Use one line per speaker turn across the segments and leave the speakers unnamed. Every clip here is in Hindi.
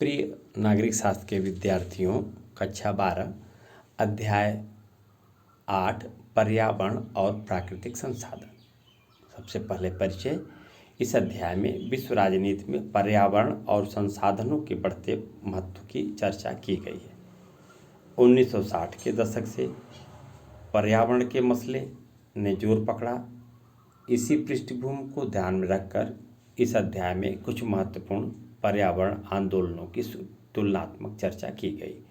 प्रिय नागरिक शास्त्र के विद्यार्थियों, कक्षा 12 अध्याय 8 पर्यावरण और प्राकृतिक संसाधन। सबसे पहले परिचय। इस अध्याय में विश्व राजनीति में पर्यावरण और संसाधनों के बढ़ते महत्व की चर्चा की गई है। 1960 के दशक से पर्यावरण के मसले ने जोर पकड़ा। इसी पृष्ठभूमि को ध्यान में रखकर इस अध्याय में कुछ महत्वपूर्ण पर्यावरण आंदोलनों की तुलनात्मक चर्चा की गई।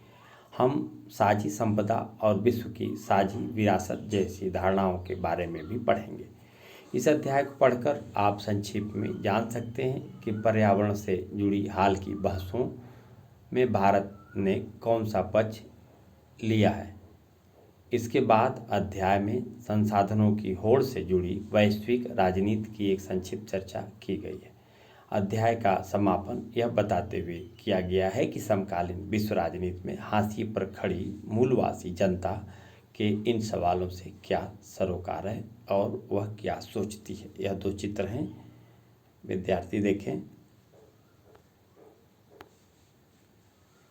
हम साझी संपदा और विश्व की साझी विरासत जैसी धारणाओं के बारे में भी पढ़ेंगे। इस अध्याय को पढ़कर आप संक्षेप में जान सकते हैं कि पर्यावरण से जुड़ी हाल की बहसों में भारत ने कौन सा पक्ष लिया है। इसके बाद अध्याय में संसाधनों की होड़ से जुड़ी वैश्विक राजनीति की एक संक्षिप्त चर्चा की गई है। अध्याय का समापन यह बताते हुए किया गया है कि समकालीन विश्व राजनीति में हाशिए पर खड़ी मूलवासी जनता के इन सवालों से क्या सरोकार है और वह क्या सोचती है। यह दो चित्र हैं, विद्यार्थी देखें।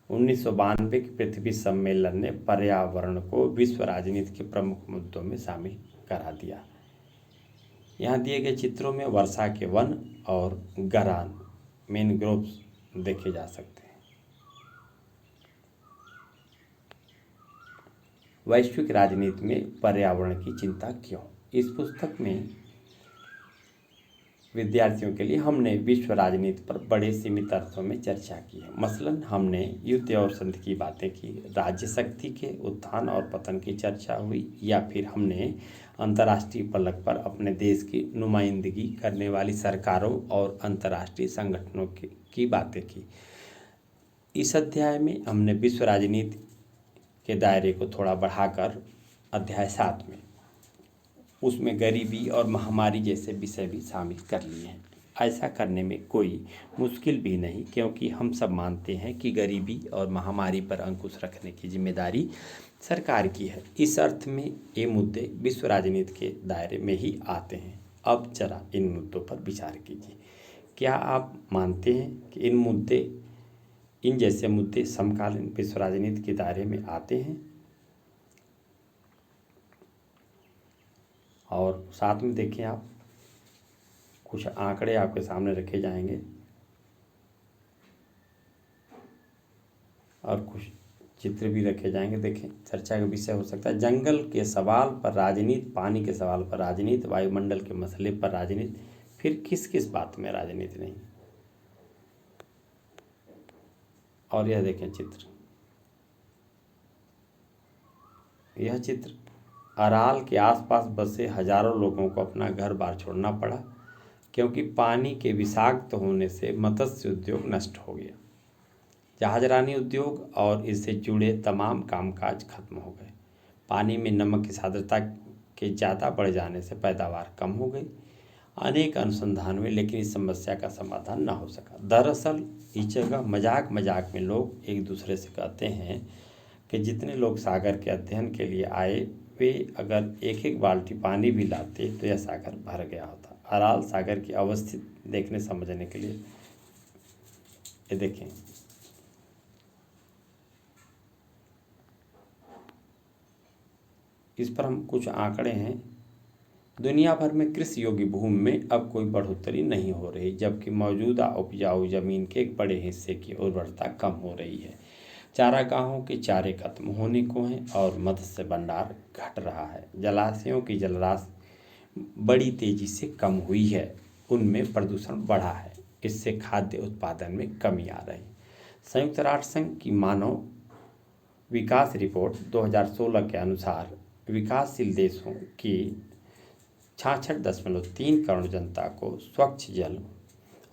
1992 के पृथ्वी सम्मेलन ने पर्यावरण को विश्व राजनीति के प्रमुख मुद्दों में शामिल करा दिया। यहाँ दिए गए चित्रों में वर्षा के वन और गहरान मैनग्रोव्स देखे जा सकते हैं। वैश्विक राजनीति में पर्यावरण की चिंता क्यों? इस पुस्तक में विद्यार्थियों के लिए हमने विश्व राजनीति पर बड़े सीमित अर्थों में चर्चा की है। मसलन हमने युद्ध और संधि की बातें की, राज्य शक्ति के उत्थान और पतन की चर्चा हुई, या फिर हमने अंतर्राष्ट्रीय पलक पर अपने देश की नुमाइंदगी करने वाली सरकारों और अंतर्राष्ट्रीय संगठनों की बातें की। इस अध्याय में हमने विश्व राजनीति के दायरे को थोड़ा बढ़ाकर अध्याय 7 में उसमें गरीबी और महामारी जैसे विषय भी शामिल कर लिए हैं। ऐसा करने में कोई मुश्किल भी नहीं, क्योंकि हम सब मानते हैं कि गरीबी और महामारी पर अंकुश रखने की जिम्मेदारी सरकार की है। इस अर्थ में ये मुद्दे विश्व राजनीति के दायरे में ही आते हैं। अब जरा इन मुद्दों पर विचार कीजिए। क्या आप मानते हैं कि इन जैसे मुद्दे समकालीन विश्व राजनीति के दायरे में आते हैं? और साथ में देखें, आप कुछ आंकड़े आपके सामने रखे जाएंगे और कुछ चित्र भी रखे जाएंगे। देखें, चर्चा का विषय हो सकता है जंगल के सवाल पर राजनीति, पानी के सवाल पर राजनीति, वायुमंडल के मसले पर राजनीति, फिर किस किस बात में राजनीति नहीं। और यह देखें चित्र, यह चित्र अराल के आसपास बसे हजारों लोगों को अपना घर बार छोड़ना पड़ा, क्योंकि पानी के विषाक्त होने से मत्स्य उद्योग नष्ट हो गया। जहाजरानी उद्योग और इससे जुड़े तमाम कामकाज खत्म हो गए। पानी में नमक की सांद्रता के ज़्यादा बढ़ जाने से पैदावार कम हो गई। अनेक अनुसंधान हुए, लेकिन इस समस्या का समाधान न हो सका। दरअसल इस जगह मजाक में लोग एक दूसरे से कहते हैं कि जितने लोग सागर के अध्ययन के लिए आए, वे अगर एक एक बाल्टी पानी भी लाते तो यह सागर भर गया होता। अराल सागर की अवस्थिति देखने समझने के लिए ये देखें, इस पर हम कुछ आंकड़े हैं। दुनिया भर में कृषि योग्य भूमि में अब कोई बढ़ोतरी नहीं हो रही, जबकि मौजूदा उपजाऊ जमीन के एक बड़े हिस्से की उर्वरता कम हो रही है। चारागाहों के चारे खत्म होने को हैं और मत्स्य भंडार घट रहा है। जलाशयों की जलराशि बड़ी तेजी से कम हुई है, उनमें प्रदूषण बढ़ा है। इससे खाद्य उत्पादन में कमी आ रही। संयुक्त राष्ट्र संघ की मानव विकास रिपोर्ट 2016 के अनुसार विकासशील देशों की 66.3 करोड़ जनता को स्वच्छ जल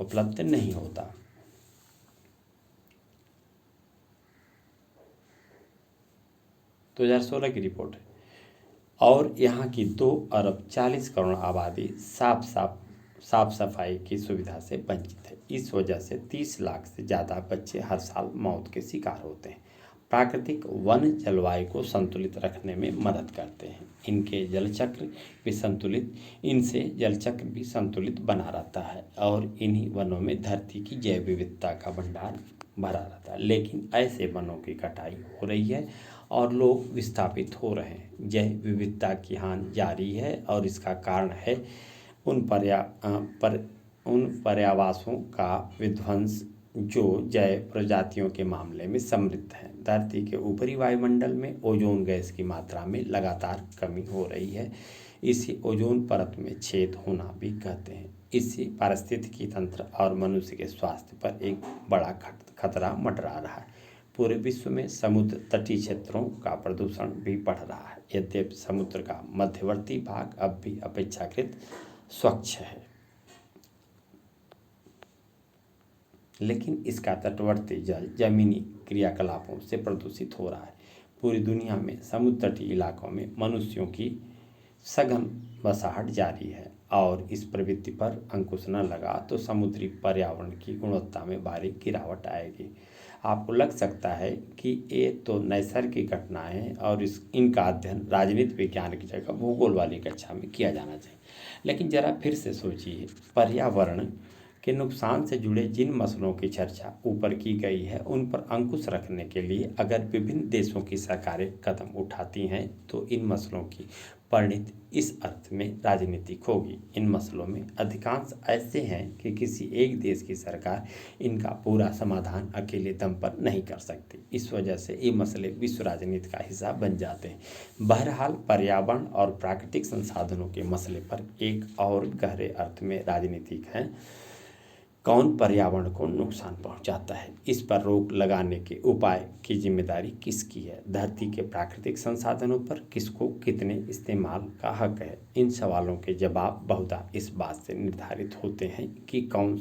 उपलब्ध नहीं होता। तो 2016 की रिपोर्ट है, और यहाँ की 2 अरब 40 करोड़ आबादी साफ सफाई की सुविधा से वंचित है। इस वजह से 30 लाख से ज़्यादा बच्चे हर साल मौत के शिकार होते हैं। प्राकृतिक वन जलवायु को संतुलित रखने में मदद करते हैं। इनसे जलचक्र भी संतुलित बना रहता है, और इन्हीं वनों में धरती की जैव विविधता का भंडार भरा रहता है। लेकिन ऐसे वनों की कटाई हो रही है और लोग विस्थापित हो रहे हैं। जैव विविधता की हानि जारी है और इसका कारण है उन पर्यावासों का विध्वंस जो जैव प्रजातियों के मामले में समृद्ध हैं। धरती के ऊपरी वायुमंडल में ओजोन गैस की मात्रा में लगातार कमी हो रही है। इसे ओजोन परत में छेद होना भी कहते हैं। इससे पारिस्थितिकी तंत्र और मनुष्य के स्वास्थ्य पर एक बड़ा खतरा मंडरा रहा है। पूरे विश्व में समुद्र तटीय क्षेत्रों का प्रदूषण भी बढ़ रहा है। यद्यपि समुद्र का मध्यवर्ती भाग अब भी अपेक्षाकृत स्वच्छ है, लेकिन इसका तटवर्ती जल जमीनी क्रियाकलापों से प्रदूषित हो रहा है। पूरी दुनिया में समुद्र तटीय इलाकों में मनुष्यों की सघन बसाहट जारी है और इस प्रवृत्ति पर अंकुश न लगा तो समुद्री पर्यावरण की गुणवत्ता में भारी गिरावट आएगी। आपको लग सकता है कि ये तो नैसर्गिक घटनाएं हैं और इनका अध्ययन राजनीति विज्ञान की जगह भूगोल वाली कक्षा में किया जाना चाहिए। लेकिन जरा फिर से सोचिए, पर्यावरण के नुकसान से जुड़े जिन मसलों की चर्चा ऊपर की गई है उन पर अंकुश रखने के लिए अगर विभिन्न देशों की सरकारें कदम उठाती हैं तो इन मसलों की परिणति इस अर्थ में राजनीतिक होगी। इन मसलों में अधिकांश ऐसे हैं कि किसी एक देश की सरकार इनका पूरा समाधान अकेले दम पर नहीं कर सकती। इस वजह से ये मसले विश्व राजनीति का हिस्सा बन जाते हैं। बहरहाल पर्यावरण और प्राकृतिक संसाधनों के मसले पर एक और गहरे अर्थ में राजनीतिक है। कौन पर्यावरण को नुकसान पहुंचाता है, इस पर रोक लगाने के उपाय की जिम्मेदारी किसकी है, धरती के प्राकृतिक संसाधनों पर किसको कितने इस्तेमाल का हक है। इन सवालों के जवाब बहुधा इस बात से निर्धारित होते हैं कि कौन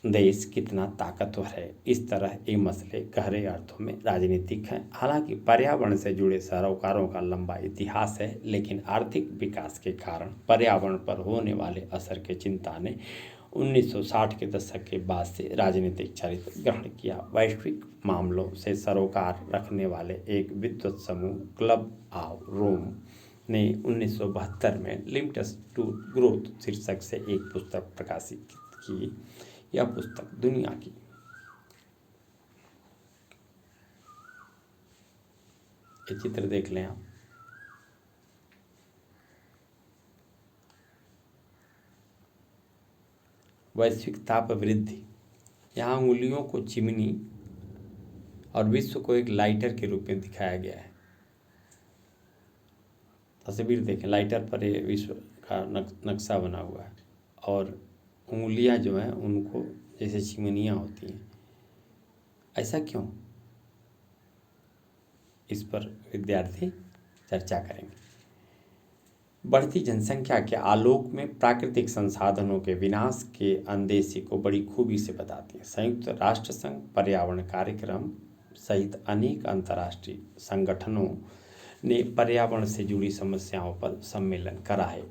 देश कितना ताकतवर है। इस तरह ये मसले गहरे अर्थों में राजनीतिक हैं। हालांकि पर्यावरण से जुड़े सरोकारों का लंबा इतिहास है, लेकिन आर्थिक विकास के कारण पर्यावरण पर होने वाले असर की चिंता ने 1960 के दशक के बाद से राजनीतिक चरित्र ग्रहण किया। वैश्विक मामलों से सरोकार रखने वाले एक विद्वत समूह क्लब ऑफ रोम ने 1972 में लिमिट्स टू ग्रोथ शीर्षक से एक पुस्तक प्रकाशित की। यह पुस्तक दुनिया की ये चित्र देख लें आप, वैश्विक ताप वृद्धि, यहाँ उंगलियों को चिमनी और विश्व को एक लाइटर के रूप में दिखाया गया है। तस्वीर देखें, लाइटर पर ये विश्व का नक्शा बना हुआ है और उंगलियां जो हैं उनको जैसे चिमनियाँ होती हैं। ऐसा क्यों, इस पर विद्यार्थी चर्चा करेंगे। बढ़ती जनसंख्या के आलोक में प्राकृतिक संसाधनों के विनाश के अंदेशे को बड़ी खूबी से बताती है। संयुक्त राष्ट्र संघ पर्यावरण कार्यक्रम सहित अनेक अंतर्राष्ट्रीय संगठनों ने पर्यावरण से जुड़ी समस्याओं पर सम्मेलन कराए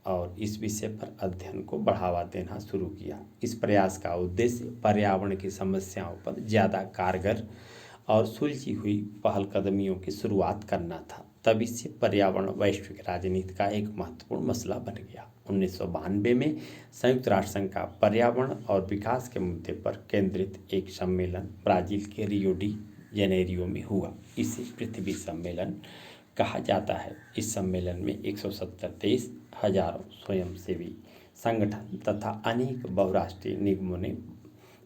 और इस विषय पर अध्ययन को बढ़ावा देना शुरू किया। इस प्रयास का उद्देश्य पर्यावरण की समस्याओं पर ज़्यादा कारगर और सुलझी हुई पहलकदमियों की शुरुआत करना था। तब इससे पर्यावरण वैश्विक राजनीति का एक महत्वपूर्ण मसला बन गया। 1992 में संयुक्त राष्ट्र संघ का पर्यावरण और विकास के मुद्दे पर केंद्रित एक सम्मेलन ब्राज़ील के रियो डी जेनेरियो में हुआ। इसे पृथ्वी सम्मेलन कहा जाता है। इस सम्मेलन में 170 देश, हजारों स्वयंसेवी संगठन तथा अनेक बहुराष्ट्रीय निगमों ने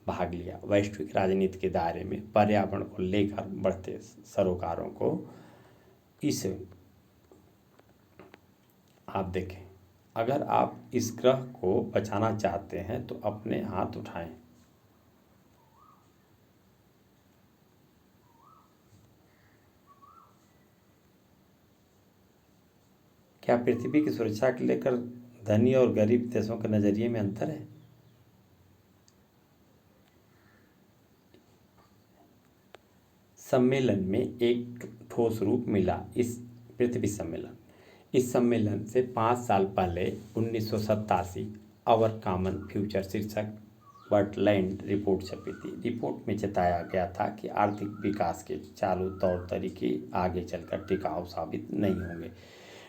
भाग लिया। वैश्विक राजनीति के दायरे में पर्यावरण को लेकर बढ़ते सरोकारों को इस आप देखें, अगर आप इस ग्रह को बचाना चाहते हैं तो अपने हाथ उठाएं। क्या पृथ्वी की सुरक्षा के लेकर धनी और गरीब देशों के नजरिए में अंतर है? सम्मेलन में एक ठोस रूप मिला। इस पृथ्वी सम्मेलन, इस सम्मेलन से 5 साल पहले 1987 आवर कॉमन फ्यूचर शीर्षक बर्टलैंड रिपोर्ट छपी थी। रिपोर्ट में चेताया गया था कि आर्थिक विकास के चालू तौर तरीके आगे चलकर टिकाऊ साबित नहीं होंगे।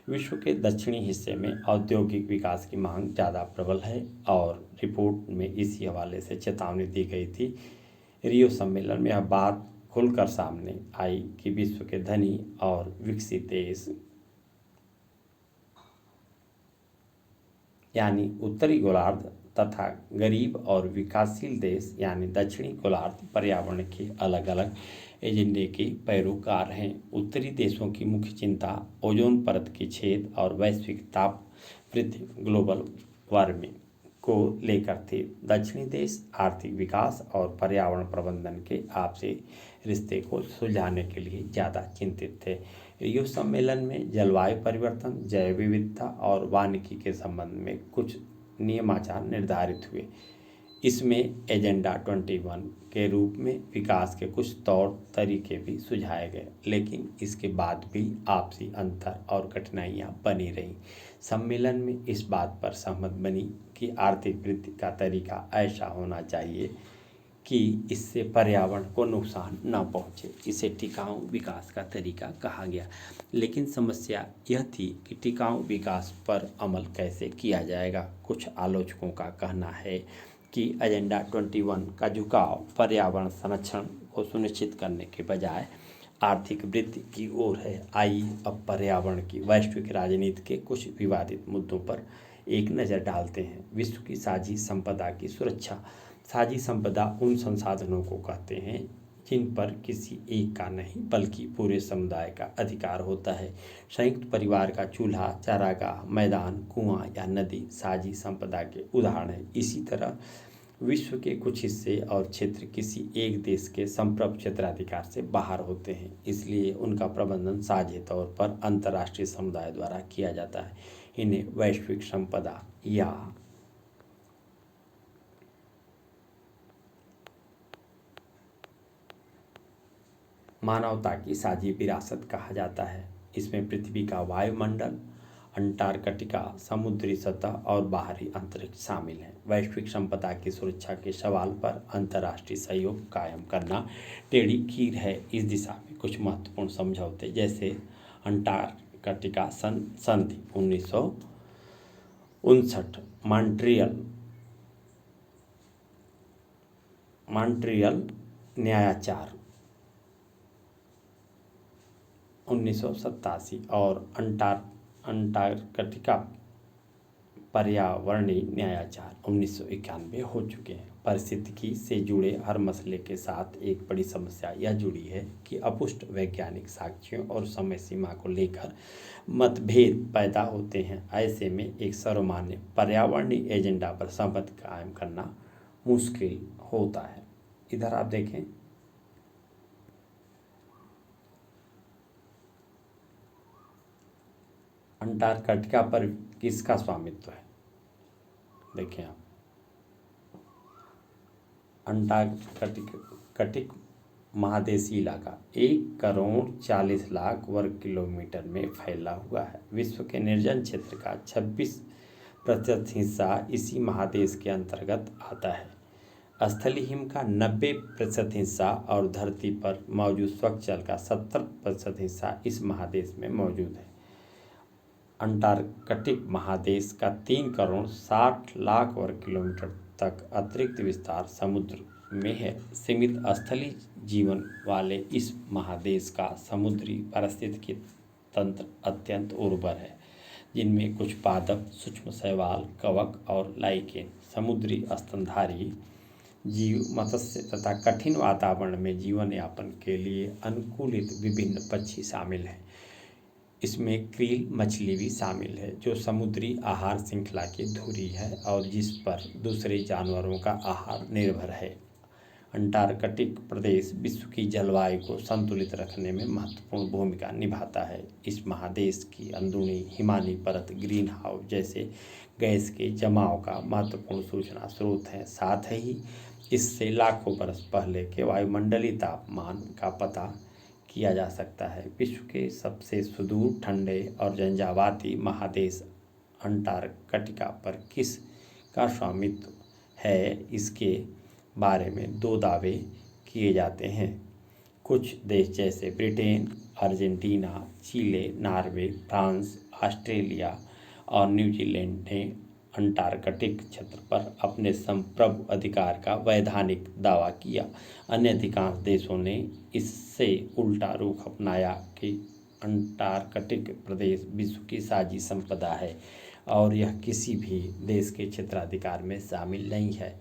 विश्व के दक्षिणी हिस्से में औद्योगिक विकास की मांग ज़्यादा प्रबल है और रिपोर्ट में इसी हवाले से चेतावनी दी गई थी रियो सम्मेलन में यह बात खुलकर सामने आई कि विश्व के धनी और विकसित देश यानी उत्तरी गोलार्ध तथा गरीब और विकासशील देश यानी दक्षिणी गोलार्ध पर्यावरण के अलग अलग एजेंडे के पैरोकार हैं। उत्तरी देशों की मुख्य चिंता ओजोन परत की छेद और वैश्विक ताप वृद्धि ग्लोबल वार्मिंग को लेकर थे। दक्षिणी देश आर्थिक विकास और पर्यावरण प्रबंधन के आपसी रिश्ते को सुलझाने के लिए ज़्यादा चिंतित थे। रियो सम्मेलन में जलवायु परिवर्तन, जैव विविधता और वानिकी के संबंध में कुछ नियमाचार निर्धारित हुए। इसमें एजेंडा 21 के रूप में विकास के कुछ तौर तरीके भी सुझाए गए, लेकिन इसके बाद भी आपसी अंतर और कठिनाइयां बनी रहीं। सम्मेलन में इस बात पर सहमत बनी कि आर्थिक वृद्धि का तरीका ऐसा होना चाहिए कि इससे पर्यावरण को नुकसान न पहुंचे। इसे टिकाऊ विकास का तरीका कहा गया, लेकिन समस्या यह थी कि टिकाऊ विकास पर अमल कैसे किया जाएगा। कुछ आलोचकों का कहना है कि एजेंडा 21 का झुकाव पर्यावरण संरक्षण को सुनिश्चित करने के बजाय आर्थिक वृद्धि की ओर है। आइए अब पर्यावरण की वैश्विक राजनीति के कुछ विवादित मुद्दों पर एक नज़र डालते हैं। विश्व की साझी संपदा की सुरक्षा। साझी संपदा उन संसाधनों को कहते हैं जिन पर किसी एक का नहीं बल्कि पूरे समुदाय का अधिकार होता है। संयुक्त परिवार का चूल्हा, चारागाह, मैदान, कुआं या नदी साझी संपदा के उदाहरण हैं। इसी तरह विश्व के कुछ हिस्से और क्षेत्र किसी एक देश के संप्रभु क्षेत्राधिकार से बाहर होते हैं, इसलिए उनका प्रबंधन साझे तौर पर अंतर्राष्ट्रीय समुदाय द्वारा किया जाता है। इन्हें वैश्विक संपदा या मानवता की साझी विरासत कहा जाता है। इसमें पृथ्वी का वायुमंडल, अंटार्कटिका, समुद्री सतह और बाहरी अंतरिक्ष शामिल हैं। वैश्विक संपदा की सुरक्षा के सवाल पर अंतर्राष्ट्रीय सहयोग कायम करना टेढ़ी कीर है। इस दिशा में कुछ महत्वपूर्ण समझौते जैसे अंटार्कटिका संधि 1959, मॉन्ट्रियल न्यायाचार 1987 और अंटार्कटिका पर्यावरणीय न्यायाचार 1991 हो चुके हैं। पारिस्थितिकी से जुड़े हर मसले के साथ एक बड़ी समस्या यह जुड़ी है कि अपुष्ट वैज्ञानिक साक्ष्यों और समय सीमा को लेकर मतभेद पैदा होते हैं। ऐसे में एक सर्वमान्य पर्यावरणीय एजेंडा पर सहमति कायम करना मुश्किल होता है। इधर आप देखें, अंटार्कटिका पर किसका स्वामित्व है? देखें आप, अंटार्कटिक महादेशी इलाका 1,40,00,000 वर्ग किलोमीटर में फैला हुआ है। विश्व के निर्जन क्षेत्र का 26% हिस्सा इसी महादेश के अंतर्गत आता है। स्थलीय हिम का 90% हिस्सा और धरती पर मौजूद स्वच्छ जल का 70% हिस्सा इस महादेश में मौजूद है। अंटार्कटिक महादेश का 3,60,00,000 वर्ग किलोमीटर तक अतिरिक्त विस्तार समुद्र में है। सीमित स्थलीय जीवन वाले इस महादेश का समुद्री पारिस्थितिकी तंत्र अत्यंत उर्वर है, जिनमें कुछ पादप, सूक्ष्म शैवाल, कवक और लाइकेन, समुद्री स्तनधारी जीव, मत्स्य तथा कठिन वातावरण में जीवन यापन के लिए अनुकूलित विभिन्न पक्षी शामिल हैं। इसमें क्रील मछली भी शामिल है, जो समुद्री आहार श्रृंखला की धुरी है और जिस पर दूसरे जानवरों का आहार निर्भर है। अंटार्कटिक प्रदेश विश्व की जलवायु को संतुलित रखने में महत्वपूर्ण भूमिका निभाता है। इस महादेश की अंदरूनी हिमानी परत ग्रीन हाउस जैसे गैस के जमाव का महत्वपूर्ण सूचना स्रोत है। साथ ही इससे लाखों बरस पहले के वायुमंडलीय तापमान का पता किया जा सकता है। विश्व के सबसे सुदूर, ठंडे और झंझावाती महादेश अंटार्कटिका पर किस का स्वामित्व है, इसके बारे में दो दावे किए जाते हैं। कुछ देश जैसे ब्रिटेन, अर्जेंटीना, चिले, नॉर्वे, फ्रांस, ऑस्ट्रेलिया और न्यूजीलैंड ने अंटार्कटिक क्षेत्र पर अपने संप्रभु अधिकार का वैधानिक दावा किया। अन्य अधिकांश देशों ने इससे उल्टा रुख अपनाया कि अंटार्कटिक प्रदेश विश्व की साझी संपदा है और यह किसी भी देश के क्षेत्राधिकार में शामिल नहीं है।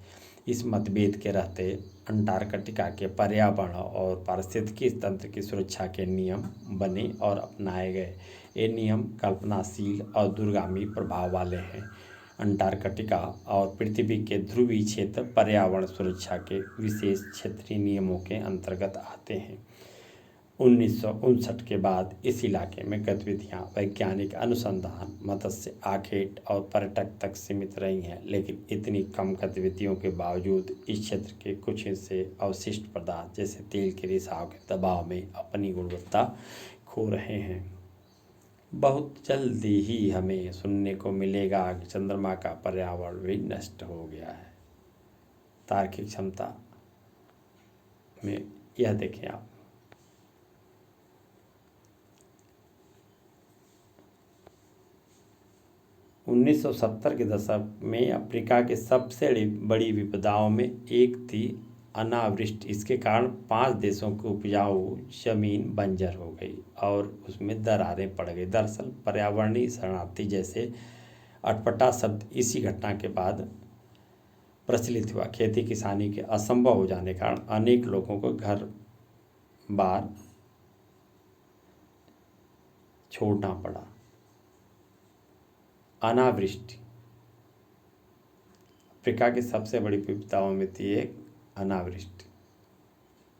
इस मतभेद के रहते अंटार्कटिका के पर्यावरण और पारिस्थितिकी तंत्र की सुरक्षा के नियम बने और अपनाए गए। ये नियम कल्पनाशील और दूरगामी प्रभाव वाले हैं। अंटार्कटिका और पृथ्वी के ध्रुवीय क्षेत्र पर्यावरण सुरक्षा के विशेष क्षेत्रीय नियमों के अंतर्गत आते हैं। 1959 के बाद इस इलाके में गतिविधियां वैज्ञानिक अनुसंधान, मत्स्य आखेट और पर्यटक तक सीमित रही हैं, लेकिन इतनी कम गतिविधियों के बावजूद इस क्षेत्र के कुछ हिस्से अवशिष्ट पदार्थ जैसे तेल के रिसाव के दबाव में अपनी गुणवत्ता खो रहे हैं। बहुत जल्दी ही हमें सुनने को मिलेगा कि चंद्रमा का पर्यावरण भी नष्ट हो गया है। तार्किक क्षमता में यह देखें आप, उन्नीस सौ 70 के दशक में अफ्रीका के सबसे बड़ी विपदाओं में एक थी अनावृष्टि। इसके कारण 5 देशों की उपजाऊ जमीन बंजर हो गई और उसमें दरारें पड़ गई। दरअसल पर्यावरणीय शरणार्थी जैसे अटपटा शब्द इसी घटना के बाद प्रचलित हुआ। खेती किसानी के असंभव हो जाने के कारण अनेक लोगों को घर बार छोड़ना पड़ा। अनावृष्टि अफ्रीका की सबसे बड़ी विपदाओं में थी एक अनावृष्टि।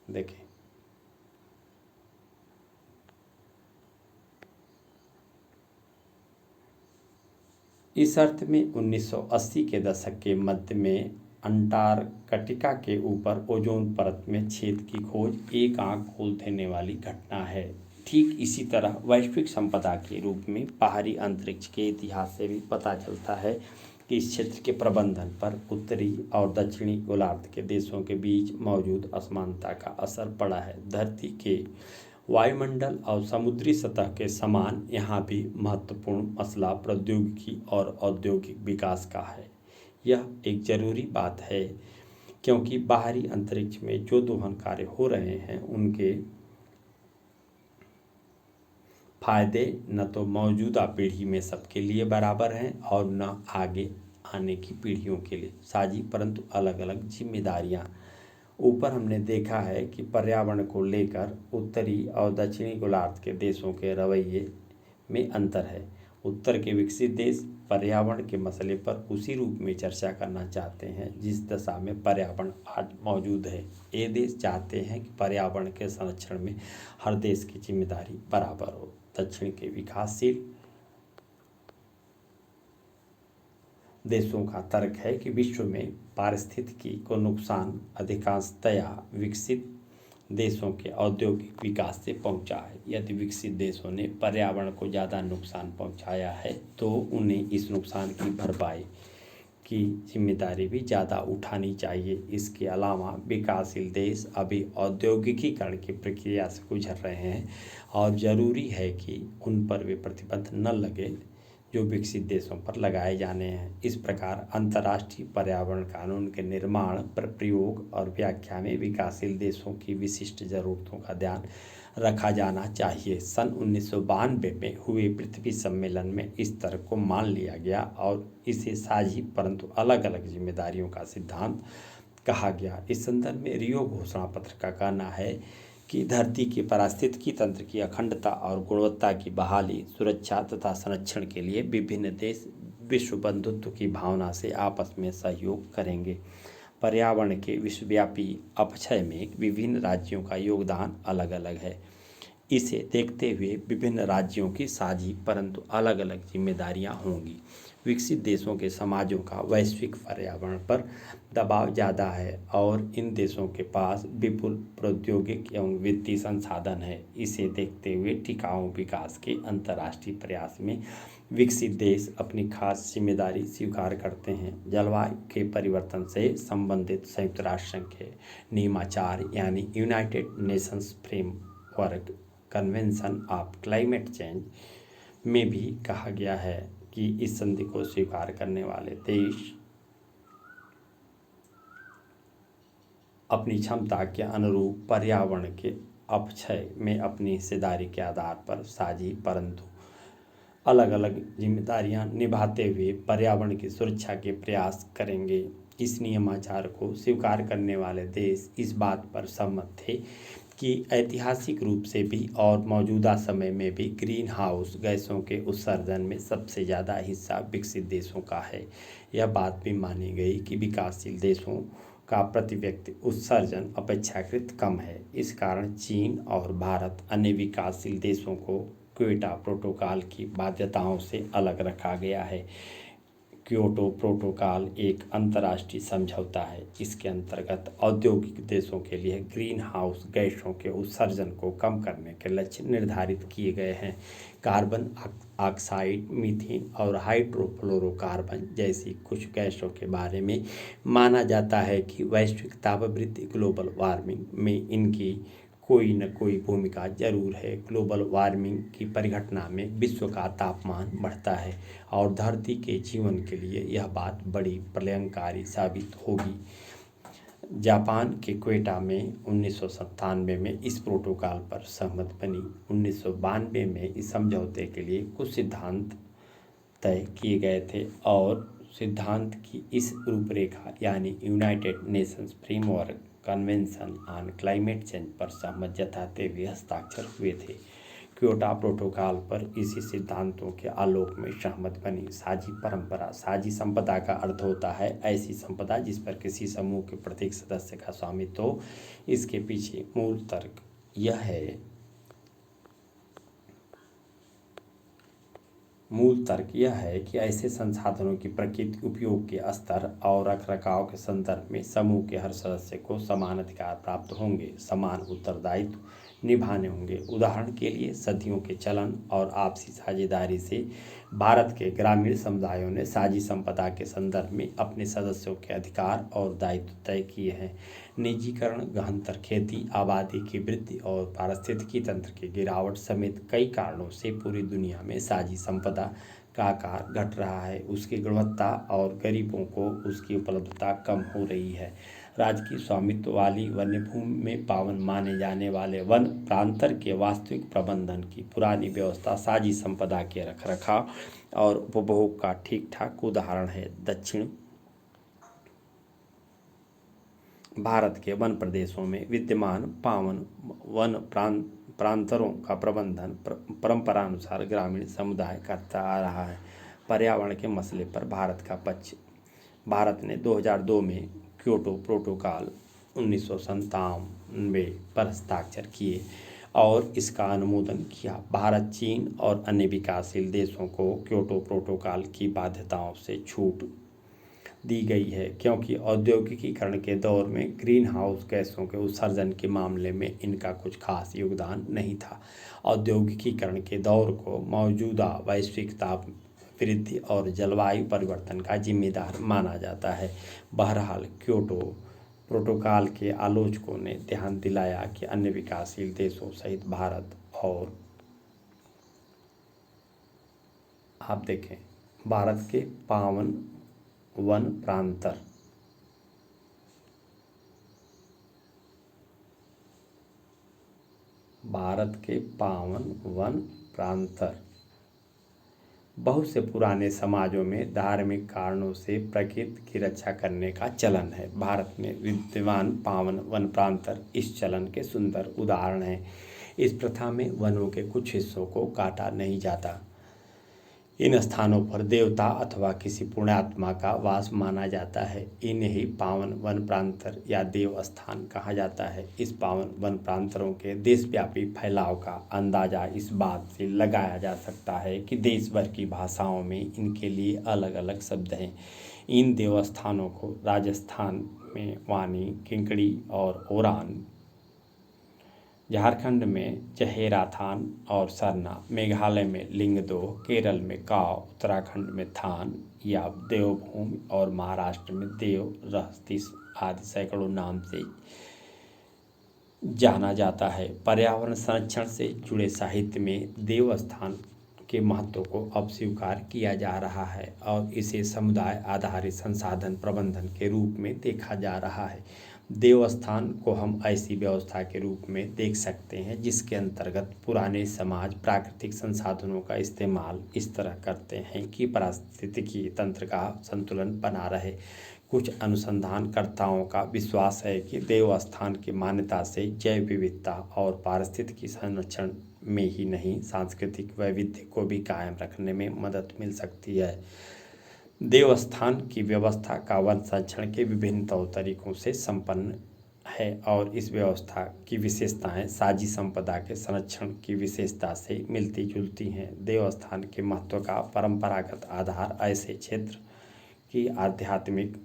देखें, इस अर्थ में 1980 के दशक के मध्य में अंटार्कटिका के ऊपर ओजोन परत में छेद की खोज एक आंख खोल देने वाली घटना है। ठीक इसी तरह वैश्विक संपदा के रूप में बाहरी अंतरिक्ष के इतिहास से भी पता चलता है कि इस क्षेत्र के प्रबंधन पर उत्तरी और दक्षिणी गोलार्ध के देशों के बीच मौजूद असमानता का असर पड़ा है। धरती के वायुमंडल और समुद्री सतह के समान यहाँ भी महत्वपूर्ण मसला प्रौद्योगिकी और औद्योगिक विकास का है। यह एक जरूरी बात है क्योंकि बाहरी अंतरिक्ष में जो दोहन कार्य हो रहे हैं उनके फायदे न तो मौजूदा पीढ़ी में सबके लिए बराबर हैं और न आगे आने की पीढ़ियों के लिए साझी, परंतु अलग अलग जिम्मेदारियां। ऊपर हमने देखा है कि पर्यावरण को लेकर उत्तरी और दक्षिणी गोलार्ध के देशों के रवैये में अंतर है। उत्तर के विकसित देश पर्यावरण के मसले पर उसी रूप में चर्चा करना चाहते हैं जिस दशा में पर्यावरण आज मौजूद है। ये देश चाहते हैं कि पर्यावरण के संरक्षण में हर देश की जिम्मेदारी बराबर हो। दक्षिण के विकासशील देशों का तर्क है कि विश्व में पारिस्थितिकी को नुकसान अधिकांशतया विकसित देशों के औद्योगिक विकास से पहुंचा है। यदि विकसित देशों ने पर्यावरण को ज़्यादा नुकसान पहुंचाया है तो उन्हें इस नुकसान की भरपाई की जिम्मेदारी भी ज़्यादा उठानी चाहिए। इसके अलावा विकासशील देश अभी औद्योगिकीकरण की प्रक्रिया से गुजर रहे हैं और ज़रूरी है कि उन पर वे प्रतिबंध न लगे जो विकसित देशों पर लगाए जाने हैं। इस प्रकार अंतर्राष्ट्रीय पर्यावरण कानून के निर्माण, प्रयोग और व्याख्या में विकासशील देशों की विशिष्ट ज़रूरतों का ध्यान रखा जाना चाहिए। सन 1992 में हुए पृथ्वी सम्मेलन में इस तर्क को मान लिया गया और इसे साझी परंतु अलग अलग जिम्मेदारियों का सिद्धांत कहा गया। इस संदर्भ में रियो घोषणा पत्र का कहना है कि धरती के पारिस्थितिकी तंत्र की अखंडता और गुणवत्ता की बहाली, सुरक्षा तथा संरक्षण के लिए विभिन्न देश विश्व बंधुत्व की भावना से आपस में सहयोग करेंगे। पर्यावरण के विश्वव्यापी अपक्षय में विभिन्न राज्यों का योगदान अलग अलग है। इसे देखते हुए विभिन्न राज्यों की साझी परंतु अलग अलग जिम्मेदारियां होंगी। विकसित देशों के समाजों का वैश्विक पर्यावरण पर दबाव ज़्यादा है और इन देशों के पास विपुल प्रौद्योगिक एवं वित्तीय संसाधन है। इसे देखते हुए टिकाऊ विकास के अंतर्राष्ट्रीय प्रयास में विकसित देश अपनी खास जिम्मेदारी स्वीकार करते हैं। जलवायु के परिवर्तन से संबंधित संयुक्त राष्ट्र संघ के नियमाचार यानी United Nations framework convention of climate change में भी कहा गया है कि इस संधि को स्वीकार करने वाले देश अपनी क्षमता के अनुरूप पर्यावरण के अपक्षय में अपनी हिस्सेदारी के आधार पर साझी परंतु अलग अलग जिम्मेदारियां निभाते हुए पर्यावरण की सुरक्षा के प्रयास करेंगे। इस नियमाचार को स्वीकार करने वाले देश इस बात पर सहमत थे कि ऐतिहासिक रूप से भी और मौजूदा समय में भी ग्रीन हाउस गैसों के उत्सर्जन में सबसे ज़्यादा हिस्सा विकसित देशों का है। यह बात भी मानी गई कि विकासशील देशों का प्रति व्यक्ति उत्सर्जन अपेक्षाकृत कम है। इस कारण चीन और भारत अन्य विकासशील देशों को क्योटो प्रोटोकॉल की बाध्यताओं से अलग रखा गया है। क्योटो प्रोटोकॉल एक अंतर्राष्ट्रीय समझौता है। इसके अंतर्गत औद्योगिक देशों के लिए ग्रीन हाउस गैसों के उत्सर्जन को कम करने के लक्ष्य निर्धारित किए गए हैं। कार्बन ऑक्साइड, मीथेन और हाइड्रोफ्लोरोकार्बन जैसी कुछ गैसों के बारे में माना जाता है कि वैश्विक तापवृद्धि ग्लोबल वार्मिंग में इनकी कोई न कोई भूमिका जरूर है। ग्लोबल वार्मिंग की परिघटना में विश्व का तापमान बढ़ता है और धरती के जीवन के लिए यह बात बड़ी प्रलयंकारी साबित होगी। जापान के क्वेटा में 1997 में इस प्रोटोकॉल पर सहमति बनी। 1992 में इस समझौते के लिए कुछ सिद्धांत तय किए गए थे और सिद्धांत की इस रूपरेखा यानी United Nations framework convention on climate change पर सहमति जताते हुए हस्ताक्षर हुए थे। क्योटो प्रोटोकॉल पर इसी सिद्धांतों के आलोक में सहमति बनी। साझी परंपरा। साझी संपदा का अर्थ होता है ऐसी संपदा जिस पर किसी समूह के प्रत्येक सदस्य का स्वामित्व हो। इसके पीछे मूल तर्क यह है कि ऐसे संसाधनों की प्रकृति, उपयोग के स्तर और रखरखाव के संदर्भ में समूह के हर सदस्य को समान अधिकार प्राप्त होंगे, समान उत्तरदायित्व निभाने होंगे। उदाहरण के लिए सदियों के चलन और आपसी साझेदारी से भारत के ग्रामीण समुदायों ने साझी संपदा के संदर्भ में अपने सदस्यों के अधिकार और दायित्व तय किए हैं। निजीकरण, गहनतर खेती, आबादी की वृद्धि और पारिस्थितिकी तंत्र की गिरावट समेत कई कारणों से पूरी दुनिया में साझी संपदा का आकार घट रहा है, उसकी गुणवत्ता और गरीबों को उसकी उपलब्धता कम हो रही है। राजकीय स्वामित्व वाली वन्यभूमि में पावन माने जाने वाले वन प्रांतर के वास्तविक प्रबंधन की पुरानी व्यवस्था साझी संपदा के रखरखाव और उपभोग का ठीक ठाक उदाहरण है। दक्षिण भारत के वन प्रदेशों में विद्यमान पावन वन प्रांतरों का प्रबंधन परंपरानुसार ग्रामीण समुदाय करता आ रहा है। पर्यावरण के मसले पर भारत का पक्ष। भारत ने 2002 में क्योटो प्रोटोकॉल 1997 पर हस्ताक्षर किए और इसका अनुमोदन किया। भारत, चीन और अन्य विकासशील देशों को क्योटो प्रोटोकॉल की बाध्यताओं से छूट दी गई है क्योंकि औद्योगिकीकरण के दौर में ग्रीन हाउस गैसों के उत्सर्जन के मामले में इनका कुछ खास योगदान नहीं था। औद्योगिकीकरण के दौर को मौजूदा वैश्विक ताप वृद्धि और जलवायु परिवर्तन का जिम्मेदार माना जाता है। बहरहाल, क्योटो प्रोटोकॉल के आलोचकों ने ध्यान दिलाया कि अन्य विकासशील देशों सहित भारत और आप देखें भारत के पावन वन प्रांतर बहुत से पुराने समाजों में धार्मिक कारणों से प्रकृति की रक्षा करने का चलन है। भारत में विद्यमान पावन वन प्रांतर इस चलन के सुंदर उदाहरण हैं। इस प्रथा में वनों के कुछ हिस्सों को काटा नहीं जाता। इन स्थानों पर देवता अथवा किसी पुण्यात्मा का वास माना जाता है। इन्हें ही पावन वन प्रांतर या देव स्थान कहा जाता है। इस पावन वन प्रांतरों के देशव्यापी फैलाव का अंदाजा इस बात से लगाया जा सकता है कि देश भर की भाषाओं में इनके लिए अलग अलग शब्द हैं। इन देवस्थानों को राजस्थान में वानी, किंकड़ी और ओरान, झारखंड में चहेराथान और सरना, मेघालय में लिंगदोह, केरल में काव, उत्तराखंड में थान या देवभूमि और महाराष्ट्र में देव रहस्ती आदि सैकड़ों नाम से जाना जाता है। पर्यावरण संरक्षण से जुड़े साहित्य में देवस्थान के महत्व को अब स्वीकार किया जा रहा है और इसे समुदाय आधारित संसाधन प्रबंधन के रूप में देखा जा रहा है। देवस्थान को हम ऐसी व्यवस्था के रूप में देख सकते हैं जिसके अंतर्गत पुराने समाज प्राकृतिक संसाधनों का इस्तेमाल इस तरह करते हैं कि पारिस्थितिकी तंत्र का संतुलन बना रहे। कुछ अनुसंधानकर्ताओं का विश्वास है कि देवस्थान की मान्यता से जैव विविधता और पारिस्थितिकी संरक्षण में ही नहीं, सांस्कृतिक वैविध्य को भी कायम रखने में मदद मिल सकती है। देवस्थान की व्यवस्था का वन संरक्षण के विभिन्न तौर तरीकों से संपन्न है और इस व्यवस्था की विशेषताएं साझी संपदा के संरक्षण की विशेषता से मिलती जुलती हैं। देवस्थान के महत्व का परंपरागत आधार ऐसे क्षेत्र की आध्यात्मिक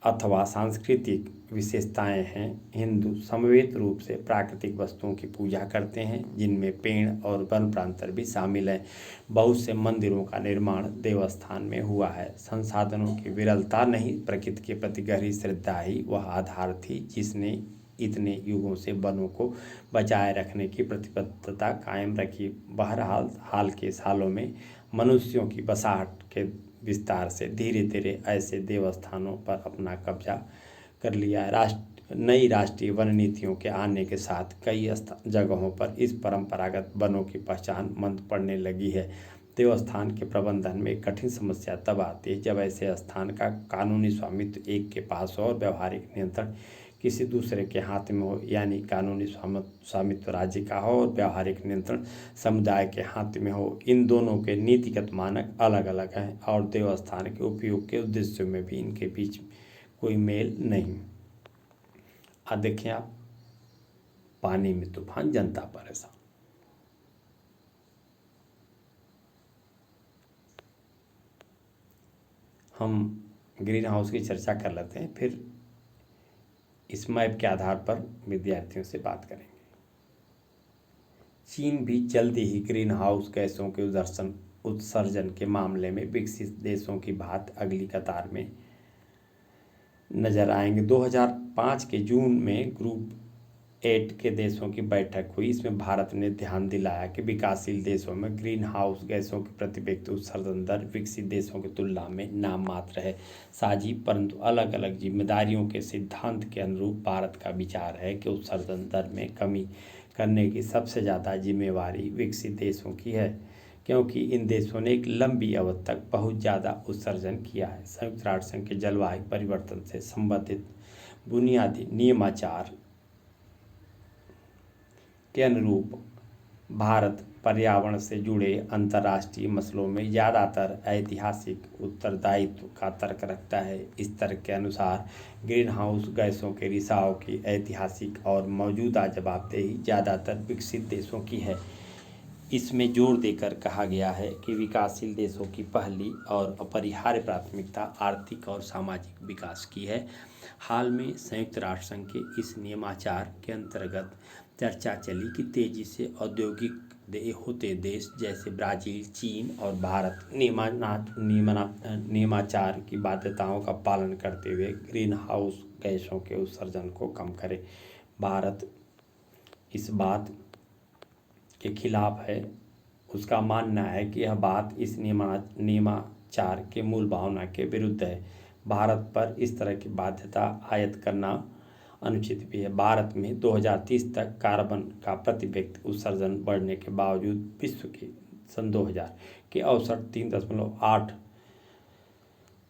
अथवा सांस्कृतिक विशेषताएं हैं। हिंदू समवेत रूप से प्राकृतिक वस्तुओं की पूजा करते हैं जिनमें पेड़ और वन प्रांतर भी शामिल हैं। बहुत से मंदिरों का निर्माण देवस्थान में हुआ है। संसाधनों की विरलता नहीं, प्रकृति के प्रति गहरी श्रद्धा ही वह आधार थी जिसने इतने युगों से वनों को बचाए रखने की प्रतिबद्धता कायम रखी। बहरहाल हाल के सालों में मनुष्यों की बसाहट के विस्तार से धीरे धीरे ऐसे देवस्थानों पर अपना कब्जा कर लिया है। नई राष्ट्रीय वन नीतियों के आने के साथ कई जगहों पर इस परंपरागत वनों की पहचान मंद पड़ने लगी है। देवस्थान के प्रबंधन में कठिन समस्या तब आती है जब ऐसे स्थान का कानूनी स्वामित्व एक के पास हो और व्यवहारिक नियंत्रण किसी दूसरे के हाथ में हो, यानी कानूनी स्वामित्व राज्य का हो और व्यवहारिक नियंत्रण समुदाय के हाथ में हो। इन दोनों के नीतिगत मानक अलग अलग हैं और देवस्थान के उपयोग के उद्देश्यों में भी इनके बीच कोई मेल नहीं। अब देखें आप, पानी में तूफान, जनता परेशान। हम ग्रीन हाउस की चर्चा कर लेते हैं, फिर इस मैप के आधार पर विद्यार्थियों से बात करेंगे। चीन भी जल्दी ही ग्रीन हाउस गैसों के उत्सर्जन के मामले में विकसित देशों की भांति अगली कतार में नजर आएंगे। 2005 के जून में ग्रुप 8 के देशों की बैठक हुई। इसमें भारत ने ध्यान दिलाया कि विकासशील देशों में ग्रीन हाउस गैसों के प्रति व्यक्ति उत्सर्जन दर विकसित देशों की तुलना में नाम मात्र है। साझी परंतु अलग अलग जिम्मेदारियों के सिद्धांत के अनुरूप भारत का विचार है कि उत्सर्जन दर में कमी करने की सबसे ज़्यादा जिम्मेवारी विकसित देशों की है, क्योंकि इन देशों ने एक लंबी अवधि तक बहुत ज़्यादा उत्सर्जन किया है। संयुक्त राष्ट्र संघ के जलवायु परिवर्तन से संबंधित बुनियादी नियमाचार के अनुरूप भारत पर्यावरण से जुड़े अंतर्राष्ट्रीय मसलों में ज़्यादातर ऐतिहासिक उत्तरदायित्व का तर्क रखता है। इस तर्क के अनुसार ग्रीन हाउस गैसों के रिसाव की ऐतिहासिक और मौजूदा जवाबदेही ज़्यादातर विकसित देशों की है। इसमें जोर देकर कहा गया है कि विकासशील देशों की पहली और अपरिहार्य प्राथमिकता आर्थिक और सामाजिक विकास की है। हाल में संयुक्त राष्ट्र संघ के इस नियमाचार के अंतर्गत चर्चा चली कि तेजी से औद्योगिक होते देश जैसे ब्राज़ील, चीन और भारत नियमाचार की बाध्यताओं का पालन करते हुए ग्रीन हाउस गैसों के उत्सर्जन को कम करें। भारत इस बात के खिलाफ है। उसका मानना है कि यह बात इस नियमाचार के मूल भावना के विरुद्ध है। भारत पर इस तरह की बाध्यता आयत करना अनुचित भी है। भारत में 2030 तक कार्बन का प्रति व्यक्ति उत्सर्जन बढ़ने के बावजूद विश्व के सन 2000 के औसत 3.8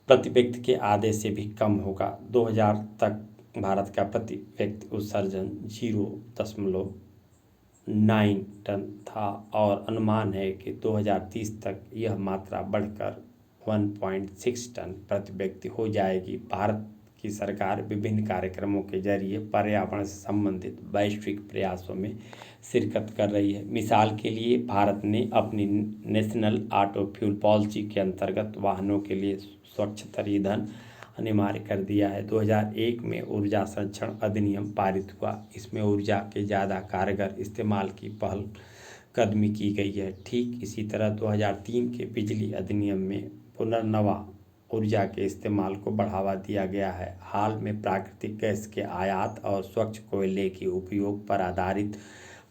प्रति व्यक्ति के आधे से भी कम होगा। 2000 तक भारत का प्रति व्यक्ति उत्सर्जन 0.9 टन था और अनुमान है कि 2030 तक यह मात्रा बढ़कर 1.6 टन प्रति व्यक्ति हो जाएगी। भारत की सरकार विभिन्न कार्यक्रमों के जरिए पर्यावरण से संबंधित वैश्विक प्रयासों में शिरकत कर रही है। मिसाल के लिए भारत ने अपनी नेशनल ऑटो फ्यूल पॉलिसी के अंतर्गत वाहनों के लिए स्वच्छतर ईंधन अनिवार्य कर दिया है। 2001 में ऊर्जा संरक्षण अधिनियम पारित हुआ। इसमें ऊर्जा के ज़्यादा कारगर इस्तेमाल की पहल कदमी की गई है। ठीक इसी तरह 2003 के बिजली अधिनियम में पुनर्नवा ऊर्जा के इस्तेमाल को बढ़ावा दिया गया है। हाल में प्राकृतिक गैस के आयात और स्वच्छ कोयले के उपयोग पर आधारित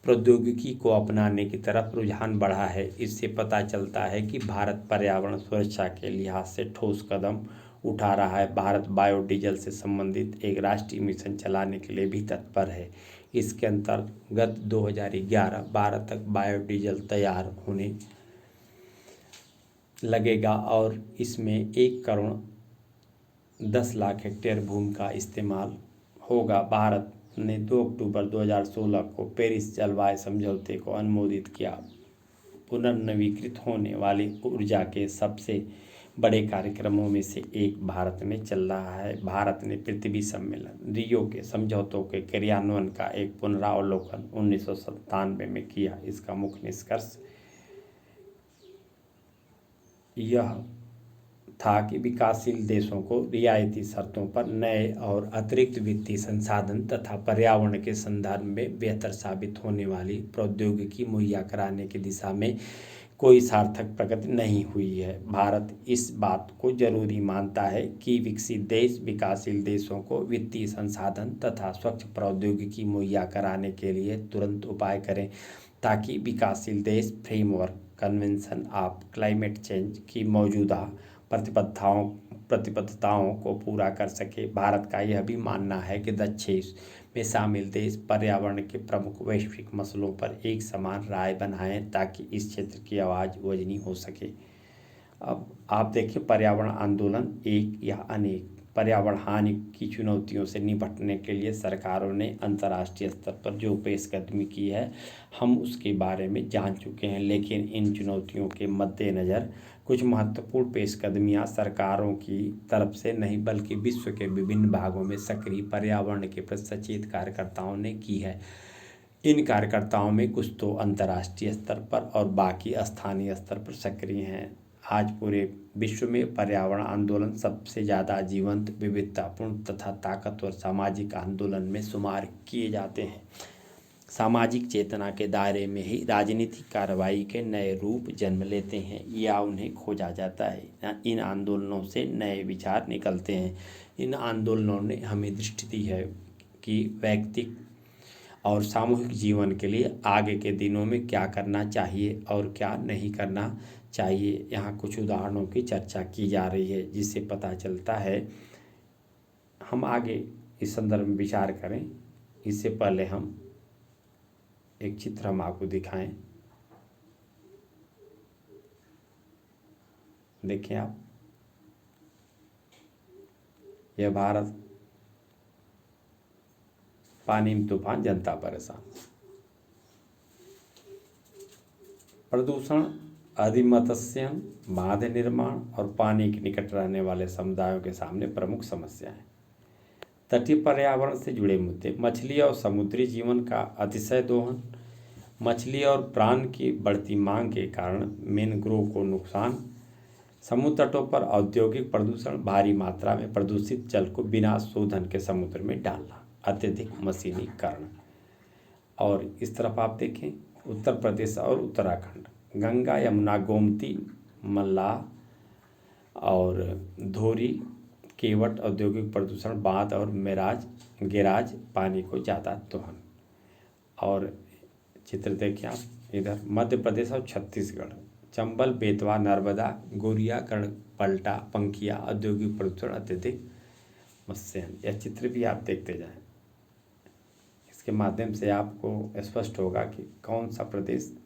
प्रौद्योगिकी को अपनाने की तरफ रुझान बढ़ा है। इससे पता चलता है कि भारत पर्यावरण सुरक्षा के लिहाज से ठोस कदम उठा रहा है। भारत बायोडीजल से संबंधित एक राष्ट्रीय मिशन चलाने के लिए भी तत्पर है। इसके अंतर्गत 2011-12 तक बायोडीजल तैयार होने लगेगा और इसमें 1 करोड़ 10 लाख हेक्टेयर भूमि का इस्तेमाल होगा। भारत ने 2 अक्टूबर 2016 को पेरिस जलवायु समझौते को अनुमोदित किया। पुनर्नवीकृत होने वाली ऊर्जा के सबसे बड़े कार्यक्रमों में से एक भारत में चल रहा है। भारत ने पृथ्वी सम्मेलन रियो के समझौतों के क्रियान्वयन का एक पुनरावलोकन 1997 में किया। इसका मुख्य निष्कर्ष यह था कि विकासशील देशों को रियायती शर्तों पर नए और अतिरिक्त वित्तीय संसाधन तथा पर्यावरण के संदर्भ में बेहतर साबित होने वाली प्रौद्योगिकी मुहैया कराने की दिशा में कोई सार्थक प्रगति नहीं हुई है। भारत इस बात को जरूरी मानता है कि विकसित देश विकासशील देशों को वित्तीय संसाधन तथा स्वच्छ प्रौद्योगिकी मुहैया कराने के लिए तुरंत उपाय करें, ताकि विकासशील देश framework convention of climate change की मौजूदा प्रतिबद्धताओं को पूरा कर सके। भारत का यह भी मानना है कि दक्षिण में शामिल देश पर्यावरण के प्रमुख वैश्विक मसलों पर एक समान राय बनाएं, ताकि इस क्षेत्र की आवाज़ वजनी हो सके। अब आप देखिए, पर्यावरण आंदोलन एक या अनेक। पर्यावरण हानि की चुनौतियों से निपटने के लिए सरकारों ने अंतर्राष्ट्रीय स्तर पर जो पेशकदमी की है, हम उसके बारे में जान चुके हैं। लेकिन इन चुनौतियों के मद्देनज़र कुछ महत्वपूर्ण पेशकदमियां सरकारों की तरफ से नहीं, बल्कि विश्व के विभिन्न भागों में सक्रिय पर्यावरण के प्रति सचेत कार्यकर्ताओं ने की है। इन कार्यकर्ताओं में कुछ तो अंतर्राष्ट्रीय स्तर पर और बाकी स्थानीय स्तर पर सक्रिय हैं। आज पूरे विश्व में पर्यावरण आंदोलन सबसे ज़्यादा जीवंत, विविधतापूर्ण तथा ताकतवर सामाजिक आंदोलन में शुमार किए जाते हैं। सामाजिक चेतना के दायरे में ही राजनीतिक कार्रवाई के नए रूप जन्म लेते हैं या उन्हें खोजा जाता है। इन आंदोलनों से नए विचार निकलते हैं। इन आंदोलनों ने हमें दृष्टि दी है कि वैयक्तिक और सामूहिक जीवन के लिए आगे के दिनों में क्या करना चाहिए और क्या नहीं करना चाहिए। यहाँ कुछ उदाहरणों की चर्चा की जा रही है, जिससे पता चलता है। हम आगे इस संदर्भ में विचार करें, इससे पहले हम एक चित्र हम आपको दिखाएं। देखिए आप, यह भारत, पानी में तूफान, जनता परेशान। प्रदूषण, अधिमत्स्य, बांध निर्माण और पानी के निकट रहने वाले समुदायों के सामने प्रमुख समस्या है। तटीय पर्यावरण से जुड़े मुद्दे, मछली और समुद्री जीवन का अतिशय दोहन, मछली और प्राण की बढ़ती मांग के कारण मैंग्रोव को नुकसान, समुद्र तटों पर औद्योगिक प्रदूषण, भारी मात्रा में प्रदूषित जल को बिना शोधन के समुद्र में डालना, अत्यधिक मशीनीकरण। और इस तरफ आप देखें, उत्तर प्रदेश और उत्तराखंड, गंगा, यमुना, गोमती, मल्लाह और धोरी, केवट, औद्योगिक प्रदूषण, बांध और गेराज, पानी को ज़्यादा दोहन। और चित्र देखिए आप, इधर मध्य प्रदेश और छत्तीसगढ़, चंबल, बेतवा, नर्मदा, गोरिया, गढ़पलटा, पंखिया, औद्योगिक प्रदूषण, अत्यधिक मत्स्यन। यह चित्र भी आप देखते जाएं। इसके माध्यम से आपको स्पष्ट होगा कि कौन सा प्रदेश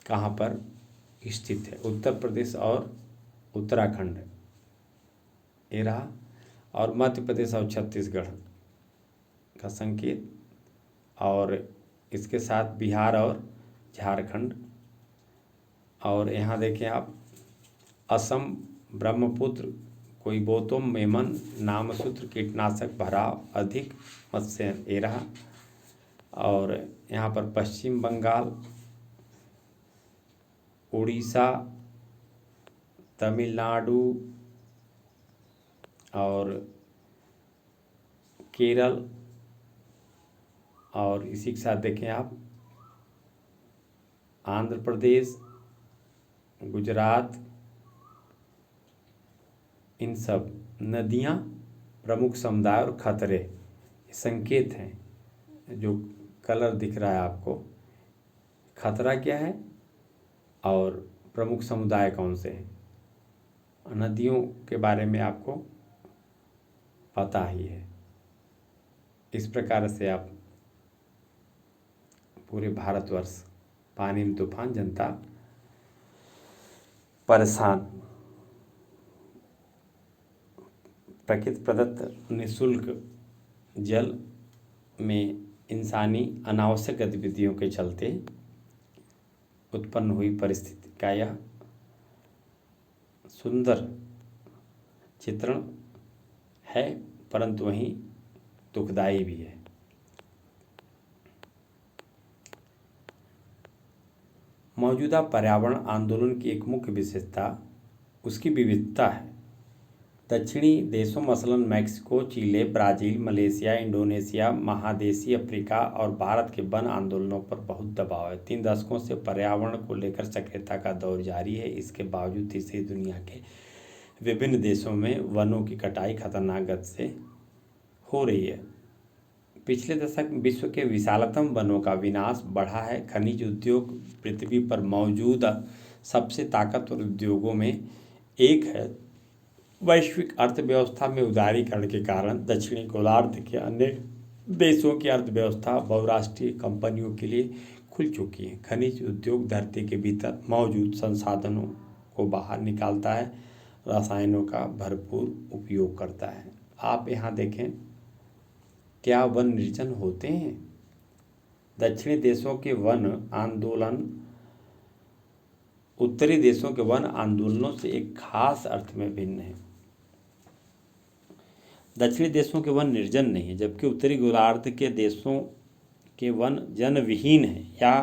कहाँ पर स्थित है। उत्तर प्रदेश और उत्तराखंड ये रहा, और मध्य प्रदेश और छत्तीसगढ़ का संकेत, और इसके साथ बिहार और झारखंड। और यहाँ देखें आप, असम, ब्रह्मपुत्र, कोइम्बतूर, मेमन, नामसूत्र, कीटनाशक भराव, अधिक मत्स्य ये रहा। और यहाँ पर पश्चिम बंगाल, उड़ीसा, तमिलनाडु और केरल, और इसी के साथ देखें आप आंध्र प्रदेश, गुजरात, इन सब नदियाँ, प्रमुख समुदाय और खतरे संकेत हैं जो कलर दिख रहा है आपको, खतरा क्या है और प्रमुख समुदाय कौन से हैं। नदियों के बारे में आपको पता ही है। इस प्रकार से आप पूरे भारतवर्ष पानी में तूफान, जनता परेशान। प्रकृति प्रदत्त निःशुल्क जल में इंसानी अनावश्यक गतिविधियों के चलते उत्पन्न हुई परिस्थिति का यह सुंदर चित्रण है, परंतु वहीं दुखदाई भी है। मौजूदा पर्यावरण आंदोलन की एक मुख्य विशेषता उसकी विविधता है। दक्षिणी देशों मसलन मैक्सिको, चिले, ब्राज़ील, मलेशिया, इंडोनेशिया, महादेशी अफ्रीका और भारत के वन आंदोलनों पर बहुत दबाव है। 3 दशकों से पर्यावरण को लेकर सक्रियता का दौर जारी है। इसके बावजूद तीसरी दुनिया के विभिन्न देशों में वनों की कटाई खतरनाक गति से हो रही है। पिछले दशक में विश्व के विशालतम वनों का विनाश बढ़ा है। खनिज उद्योग पृथ्वी पर मौजूद सबसे ताकतवर उद्योगों में एक है। वैश्विक अर्थव्यवस्था में उदारीकरण के कारण दक्षिणी गोलार्ध के अन्य देशों की अर्थव्यवस्था बहुराष्ट्रीय कंपनियों के लिए खुल चुकी है। खनिज उद्योग धरती के भीतर मौजूद संसाधनों को बाहर निकालता है, रसायनों का भरपूर उपयोग करता है। आप यहाँ देखें, क्या वन निर्जन होते हैं? दक्षिणी देशों के वन आंदोलन उत्तरी देशों के वन आंदोलनों से एक खास अर्थ में भिन्न है। दक्षिणी देशों के वन निर्जन नहीं है, जबकि उत्तरी गोलार्ध के देशों के वन जनविहीन है, या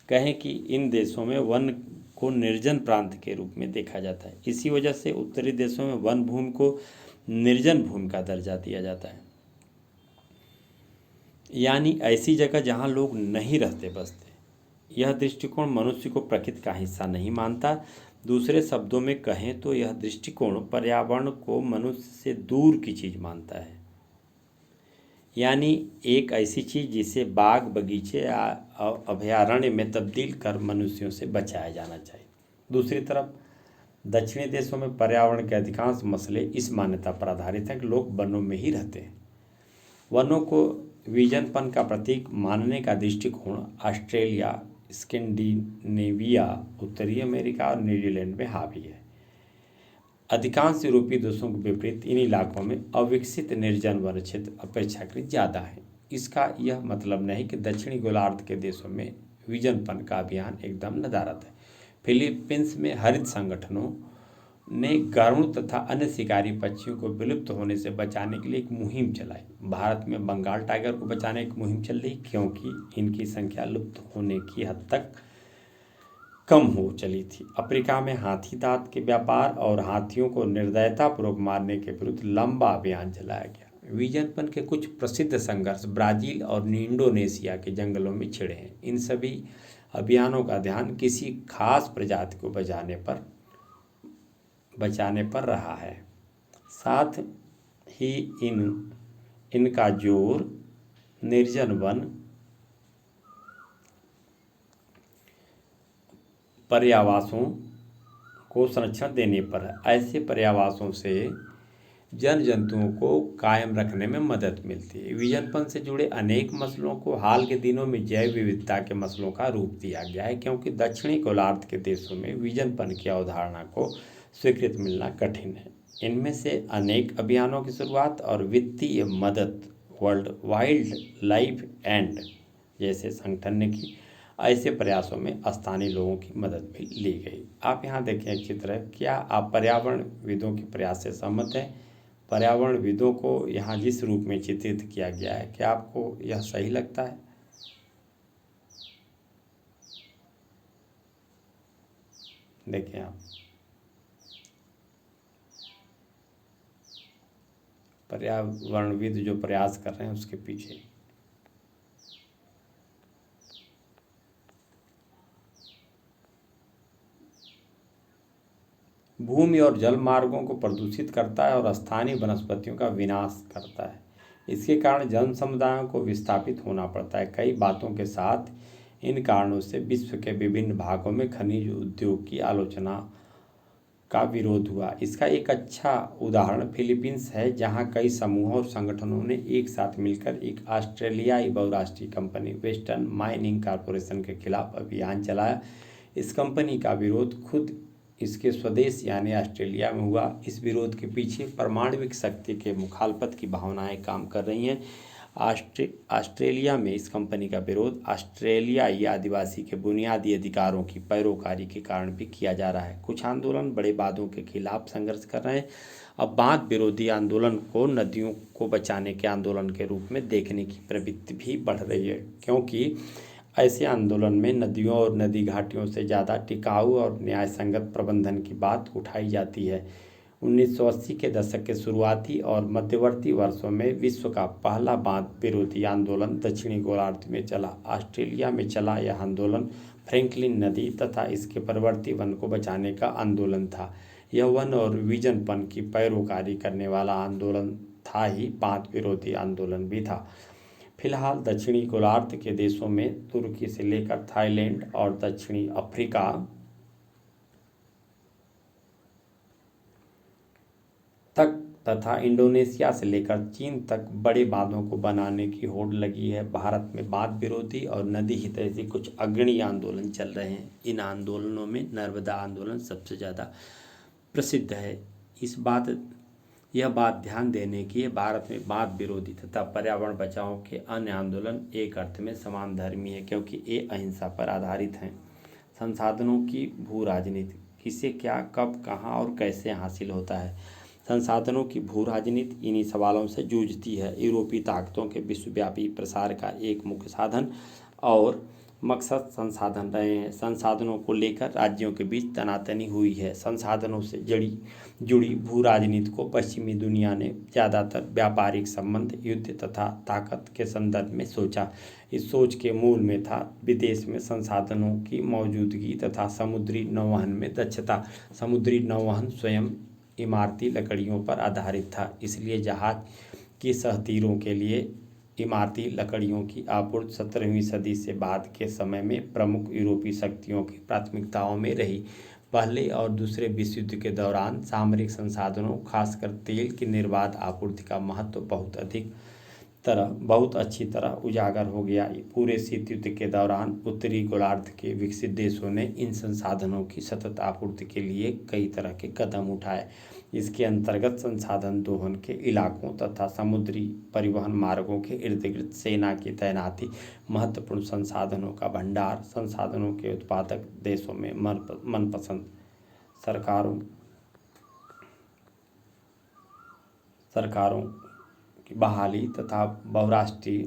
कहें कि इन देशों में वन को निर्जन प्रांत के रूप में देखा जाता है। इसी वजह से उत्तरी देशों में वन भूमि को निर्जन भूमि का दर्जा दिया जाता है, यानी ऐसी जगह जहां लोग नहीं रहते बसते। यह दृष्टिकोण मनुष्य को प्रकृति का हिस्सा नहीं मानता। दूसरे शब्दों में कहें तो यह दृष्टिकोण पर्यावरण को मनुष्य से दूर की चीज़ मानता है, यानी एक ऐसी चीज़ जिसे बाग बगीचे या अभयारण्य में तब्दील कर मनुष्यों से बचाया जाना चाहिए। दूसरी तरफ दक्षिणी देशों में पर्यावरण के अधिकांश मसले इस मान्यता पर आधारित हैं कि लोग वनों में ही रहते हैं। वनों को विजनपन का प्रतीक मानने का दृष्टिकोण ऑस्ट्रेलिया, स्कैंडिनेविया, उत्तरी अमेरिका और न्यूजीलैंड में हावी है। अधिकांश यूरोपीय देशों के विपरीत इन इलाकों में अविकसित निर्जन वन क्षेत्र अपेक्षाकृत ज़्यादा है। इसका यह मतलब नहीं कि दक्षिणी गोलार्ध के देशों में विजनपन का अभियान एकदम नदारद है। फिलीपींस में हरित संगठनों ने गरुड़ तथा अन्य शिकारी पक्षियों को विलुप्त होने से बचाने के लिए एक मुहिम चलाई। भारत में बंगाल टाइगर को बचाने की मुहिम चल रही, क्योंकि इनकी संख्या लुप्त होने की हद तक कम हो चली थी। अफ्रीका में हाथी दांत के व्यापार और हाथियों को निर्दयतापूर्वक मारने के विरुद्ध लंबा अभियान चलाया गया। विजनपन के कुछ प्रसिद्ध संघर्ष ब्राज़ील और इंडोनेशिया के जंगलों में छिड़े हैं। इन सभी अभियानों का ध्यान किसी खास प्रजाति को बचाने पर रहा है। साथ ही इनका जोर निर्जन वन पर्यावासों को संरक्षण देने पर है। ऐसे पर्यावासों से जन जंतुओं को कायम रखने में मदद मिलती है। विजनपन से जुड़े अनेक मसलों को हाल के दिनों में जैव विविधता के मसलों का रूप दिया गया है, क्योंकि दक्षिणी गोलार्ध के देशों में विजनपन की अवधारणा को स्वीकृति मिलना कठिन है। इनमें से अनेक अभियानों की शुरुआत और वित्तीय मदद वर्ल्ड वाइल्ड लाइफ एंड जैसे संगठन ने की। ऐसे प्रयासों में स्थानीय लोगों की मदद भी ली गई। आप यहाँ देखें एक चित्र है। क्या आप पर्यावरणविदों के प्रयास से सहमत हैं? पर्यावरणविदों को यहाँ जिस रूप में चित्रित किया गया है, क्या आपको यह सही लगता है? देखें आप, पर्यावरणविद जो प्रयास कर रहे हैं उसके पीछे भूमि और जल मार्गों को प्रदूषित करता है और स्थानीय वनस्पतियों का विनाश करता है। इसके कारण जन समुदायों को विस्थापित होना पड़ता है। कई बातों के साथ इन कारणों से विश्व के विभिन्न भागों में खनिज उद्योग की आलोचना का विरोध हुआ। इसका एक अच्छा उदाहरण फिलीपींस है, जहां कई समूहों और संगठनों ने एक साथ मिलकर एक ऑस्ट्रेलियाई बहुराष्ट्रीय कंपनी वेस्टर्न माइनिंग कॉरपोरेशन के खिलाफ अभियान चलाया। इस कंपनी का विरोध खुद इसके स्वदेश यानी ऑस्ट्रेलिया में हुआ। इस विरोध के पीछे परमाणविक शक्ति के मुखालफत की भावनाएं काम कर रही हैं। ऑस्ट्रेलिया में इस कंपनी का विरोध ऑस्ट्रेलियाई आदिवासी के बुनियादी अधिकारों की पैरोकारी के कारण भी किया जा रहा है। कुछ आंदोलन बड़े बांधों के खिलाफ संघर्ष कर रहे हैं। अब बांध विरोधी आंदोलन को नदियों को बचाने के आंदोलन के रूप में देखने की प्रवृत्ति भी बढ़ रही है, क्योंकि ऐसे आंदोलन में नदियों और नदी घाटियों से ज़्यादा टिकाऊ और न्यायसंगत प्रबंधन की बात उठाई जाती है। 1980 के दशक के शुरुआती और मध्यवर्ती वर्षों में विश्व का पहला बांध विरोधी आंदोलन दक्षिणी गोलार्ध में चला। ऑस्ट्रेलिया में चला यह आंदोलन फ्रैंकलिन नदी तथा इसके परवर्ती वन को बचाने का आंदोलन था। यह वन और विजनपन की पैरोकारी करने वाला आंदोलन था ही बांध विरोधी आंदोलन भी था। फिलहाल दक्षिणी गोलार्ध के देशों में तुर्की से लेकर थाईलैंड और दक्षिणी अफ्रीका तक तथा इंडोनेशिया से लेकर चीन तक बड़े बांधों को बनाने की होड़ लगी है। भारत में बांध विरोधी और नदी हितैषी कुछ अग्रणी आंदोलन चल रहे हैं। इन आंदोलनों में नर्मदा आंदोलन सबसे ज़्यादा प्रसिद्ध है। यह बात ध्यान देने की है, भारत में बांध विरोधी तथा पर्यावरण बचाओ के अन्य आंदोलन एक अर्थ में समान धर्मी है, क्योंकि ये अहिंसा पर आधारित हैं। संसाधनों की भू राजनीति, किसे क्या कब कहाँ और कैसे हासिल होता है। संसाधनों की भू राजनीति इन्हीं सवालों से जूझती है। यूरोपीय ताकतों के विश्वव्यापी प्रसार का एक मुख्य साधन और मकसद संसाधन रहे हैं। संसाधनों को लेकर राज्यों के बीच तनातनी हुई है। संसाधनों से जुड़ी भू राजनीति को पश्चिमी दुनिया ने ज़्यादातर व्यापारिक संबंध, युद्ध तथा ताकत के संदर्भ में सोचा। इस सोच के मूल में था विदेश में संसाधनों की मौजूदगी तथा समुद्री नौवहन में दक्षता। समुद्री नौवहन स्वयं इमारती लकड़ियों पर आधारित था, इसलिए जहाज की सहतीरों के लिए इमारती लकड़ियों की आपूर्ति 17वीं सदी से बाद के समय में प्रमुख यूरोपीय शक्तियों की प्राथमिकताओं में रही। पहले और दूसरे विश्व युद्ध के दौरान सामरिक संसाधनों, खासकर तेल की निर्बाध आपूर्ति का महत्व बहुत अच्छी तरह उजागर हो गया। पूरे शीत युद्ध के दौरान उत्तरी गोलार्ध के विकसित देशों ने इन संसाधनों की सतत आपूर्ति के लिए कई तरह के कदम उठाए। इसके अंतर्गत संसाधन दोहन के इलाकों तथा समुद्री परिवहन मार्गों के इर्द गिर्द सेना की तैनाती, महत्वपूर्ण संसाधनों का भंडार, संसाधनों के उत्पादक देशों में मनपसंद सरकारों की बहाली तथा बहुराष्ट्रीय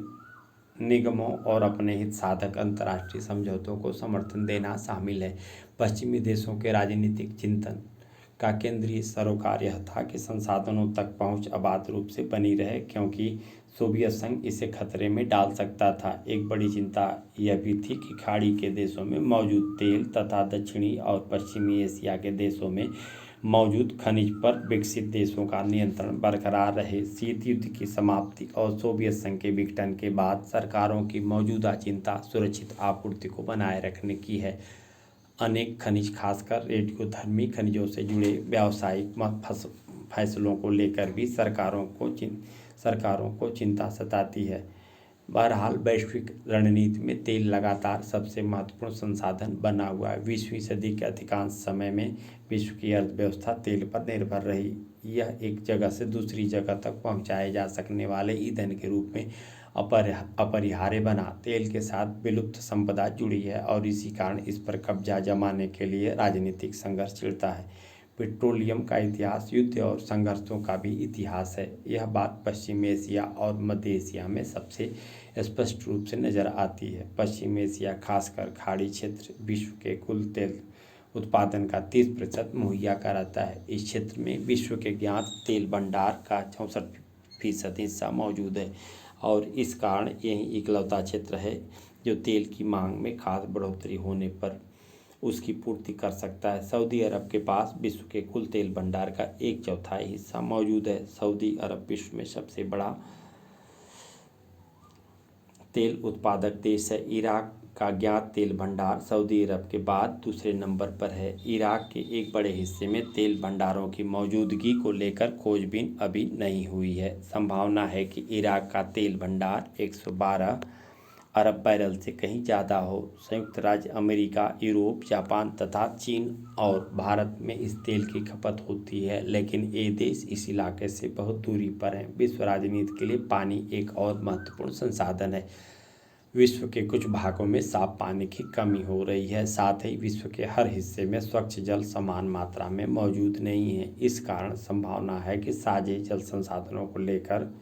निगमों और अपने हित साधक अंतर्राष्ट्रीय समझौतों को समर्थन देना शामिल है। पश्चिमी देशों के राजनीतिक चिंतन का केंद्रीय सरोकार यह था कि संसाधनों तक पहुंच अबाध रूप से बनी रहे, क्योंकि सोवियत संघ इसे खतरे में डाल सकता था। एक बड़ी चिंता यह भी थी कि खाड़ी के देशों में मौजूद तेल तथा दक्षिणी और पश्चिमी एशिया के देशों में मौजूद खनिज पर विकसित देशों का नियंत्रण बरकरार रहे। शीत युद्ध की समाप्ति और सोवियत संघ के विघटन के बाद सरकारों की मौजूदा चिंता सुरक्षित आपूर्ति को बनाए रखने की है। अनेक खनिज, खासकर रेडियोधर्मी खनिजों से जुड़े व्यावसायिक फैसलों को लेकर भी सरकारों को चिंता सताती है। बहरहाल वैश्विक रणनीति में तेल लगातार सबसे महत्वपूर्ण संसाधन बना हुआ है। 20वीं सदी के अधिकांश समय में विश्व की अर्थव्यवस्था तेल पर निर्भर रही। यह एक जगह से दूसरी जगह तक पहुंचाए जा सकने वाले ईंधन के रूप में अपरिहार्य बना। तेल के साथ विलुप्त संपदा जुड़ी है और इसी कारण इस पर कब्जा जमाने के लिए राजनीतिक संघर्ष छिड़ता है। पेट्रोलियम का इतिहास युद्ध और संघर्षों का भी इतिहास है। यह बात पश्चिम एशिया और मध्य एशिया में सबसे स्पष्ट रूप से नजर आती है। पश्चिम एशिया, खासकर खाड़ी क्षेत्र, विश्व के कुल तेल उत्पादन का 30% मुहैया कराता है। इस क्षेत्र में विश्व के ज्ञात तेल भंडार का 64% हिस्सा मौजूद है और इस कारण यही इकलौता क्षेत्र है जो तेल की मांग में खास बढ़ोतरी होने पर उसकी पूर्ति कर सकता है। सऊदी अरब के पास विश्व के कुल तेल भंडार का 1/4 हिस्सा मौजूद है। सऊदी अरब विश्व में सबसे बड़ा तेल उत्पादक देश है। इराक का ज्ञात तेल भंडार सऊदी अरब के बाद दूसरे नंबर पर है। इराक के एक बड़े हिस्से में तेल भंडारों की मौजूदगी को लेकर खोजबीन अभी नहीं हुई है। संभावना है कि इराक का तेल भंडार 112 अरब बैरल से कहीं ज़्यादा हो। संयुक्त राज्य अमेरिका, यूरोप, जापान तथा चीन और भारत में इस तेल की खपत होती है, लेकिन ये देश इस इलाके से बहुत दूरी पर हैं। विश्व राजनीति के लिए पानी एक और महत्वपूर्ण संसाधन है। विश्व के कुछ भागों में साफ पानी की कमी हो रही है, साथ ही विश्व के हर हिस्से में स्वच्छ जल समान मात्रा में मौजूद नहीं है। इस कारण संभावना है कि साझे जल संसाधनों को लेकर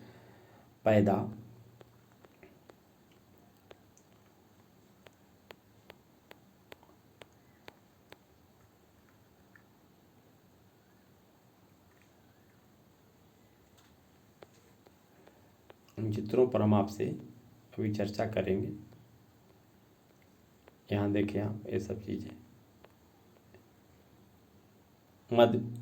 पैदा इन चित्रों पर हम आपसे अभी चर्चा करेंगे। यहाँ देखिए आप ये सब चीज़ें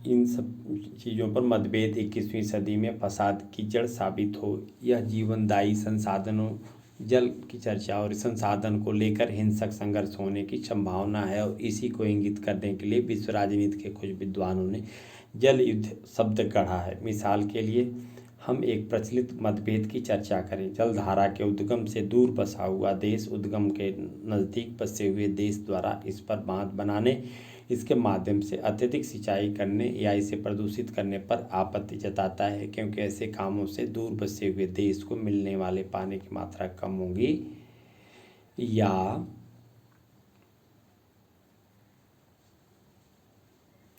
इन सब चीज़ों पर मतभेद 21वीं सदी में फसाद की जड़ साबित हो। यह जीवनदायी संसाधनों जल की चर्चा और इस संसाधन को लेकर हिंसक संघर्ष होने की संभावना है, और इसी को इंगित करने के लिए विश्व राजनीति के कुछ विद्वानों ने जल युद्ध शब्द गढ़ा है। मिसाल के लिए हम एक प्रचलित मतभेद की चर्चा करें। जलधारा के उद्गम से दूर बसा हुआ देश उद्गम के नज़दीक बसे हुए देश द्वारा इस पर बांध बनाने, इसके माध्यम से अत्यधिक सिंचाई करने या इसे प्रदूषित करने पर आपत्ति जताता है, क्योंकि ऐसे कामों से दूर बसे हुए देश को मिलने वाले पानी की मात्रा कम होगी या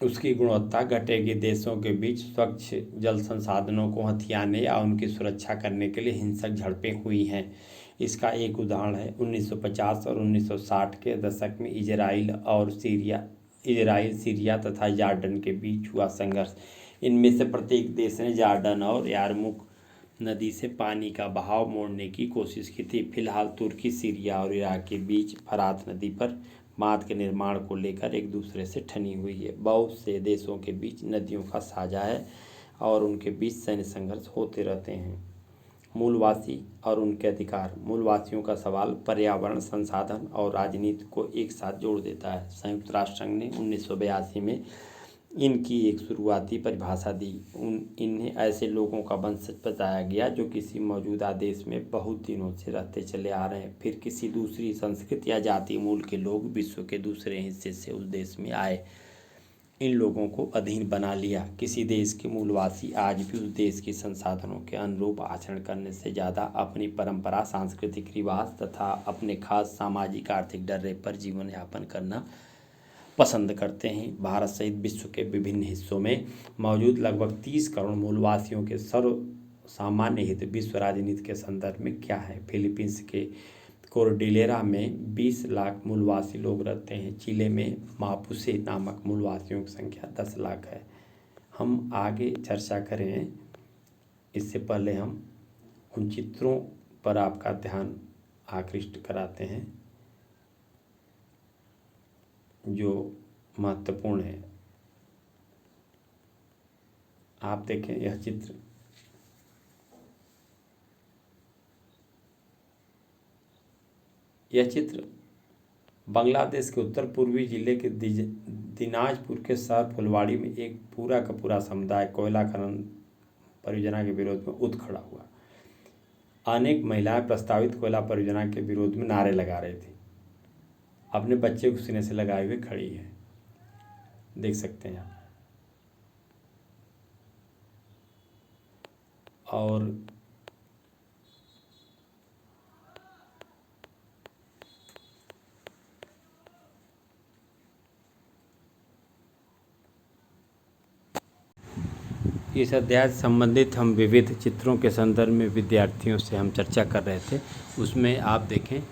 उसकी गुणवत्ता घटेगी। देशों के बीच स्वच्छ जल संसाधनों को हथियाने या उनकी सुरक्षा करने के लिए हिंसक झड़पें हुई हैं। इसका एक उदाहरण है 1950 और 1960 के दशक में इजराइल, सीरिया तथा जॉर्डन के बीच हुआ संघर्ष। इनमें से प्रत्येक देश ने जॉर्डन और यारमुक नदी से पानी का बहाव मोड़ने की कोशिश की थी। फिलहाल तुर्की, सीरिया और इराक के बीच फरात नदी पर बांध के निर्माण को लेकर एक दूसरे से ठनी हुई है। बहुत से देशों के बीच नदियों का साझा है और उनके बीच सैन्य संघर्ष होते रहते हैं। मूलवासी और उनके अधिकार। मूलवासियों का सवाल पर्यावरण, संसाधन और राजनीति को एक साथ जोड़ देता है। संयुक्त राष्ट्र संघ ने 1982 में इनकी एक शुरुआती परिभाषा दी। इन्हें ऐसे लोगों का वंशज बताया गया जो किसी मौजूदा देश में बहुत दिनों से रहते चले आ रहे हैं, फिर किसी दूसरी संस्कृति या जाति मूल के लोग विश्व के दूसरे हिस्से से उस देश में आए, इन लोगों को अधीन बना लिया। किसी देश के मूलवासी आज भी उस देश के संसाधनों के अनुरूप आचरण करने से ज़्यादा अपनी परंपरा, सांस्कृतिक रिवाज तथा अपने खास सामाजिक आर्थिक डर्रे पर जीवन यापन करना पसंद करते हैं। भारत सहित विश्व के विभिन्न हिस्सों में मौजूद लगभग 30 करोड़ मूलवासियों के सर्व सामान्य हित विश्व राजनीति के संदर्भ में क्या है। फिलीपींस के कोर्डिलेरा में 20 लाख मूलवासी लोग रहते हैं। चिले में मापुसे नामक मूलवासियों की संख्या 10 लाख है। हम आगे चर्चा करें, इससे पहले हम उन चित्रों पर आपका ध्यान आकृष्ट कराते हैं जो महत्वपूर्ण है। आप देखें यह चित्र, बांग्लादेश के उत्तर पूर्वी जिले के दिनाजपुर के शहर फुलवाड़ी में एक पूरा का पूरा समुदाय कोयला खनन परियोजना के विरोध में उठ खड़ा हुआ। अनेक महिलाएं प्रस्तावित कोयला परियोजना के विरोध में नारे लगा रही थी। अपने बच्चे को सीने से लगाए हुए खड़ी है, देख सकते हैं आप। और इस अध्याय से संबंधित हम विविध चित्रों के संदर्भ में विद्यार्थियों से हम चर्चा कर रहे थे। उसमें आप देखें,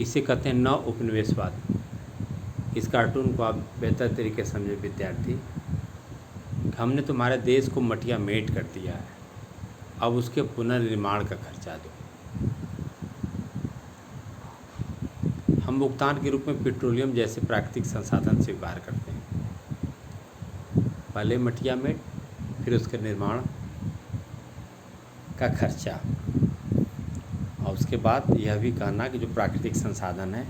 इसे कहते हैं नव उपनिवेशवाद। इस कार्टून को आप बेहतर तरीके से समझे विद्यार्थी। हमने तुम्हारे देश को मटिया मेट कर दिया है, अब उसके पुनर्निर्माण का खर्चा दो। हम भुगतान के रूप में पेट्रोलियम जैसे प्राकृतिक संसाधन स्वीकार करते हैं। पहले मटिया मेट, फिर उसके निर्माण का खर्चा, और उसके बाद यह भी कहना कि जो प्राकृतिक संसाधन है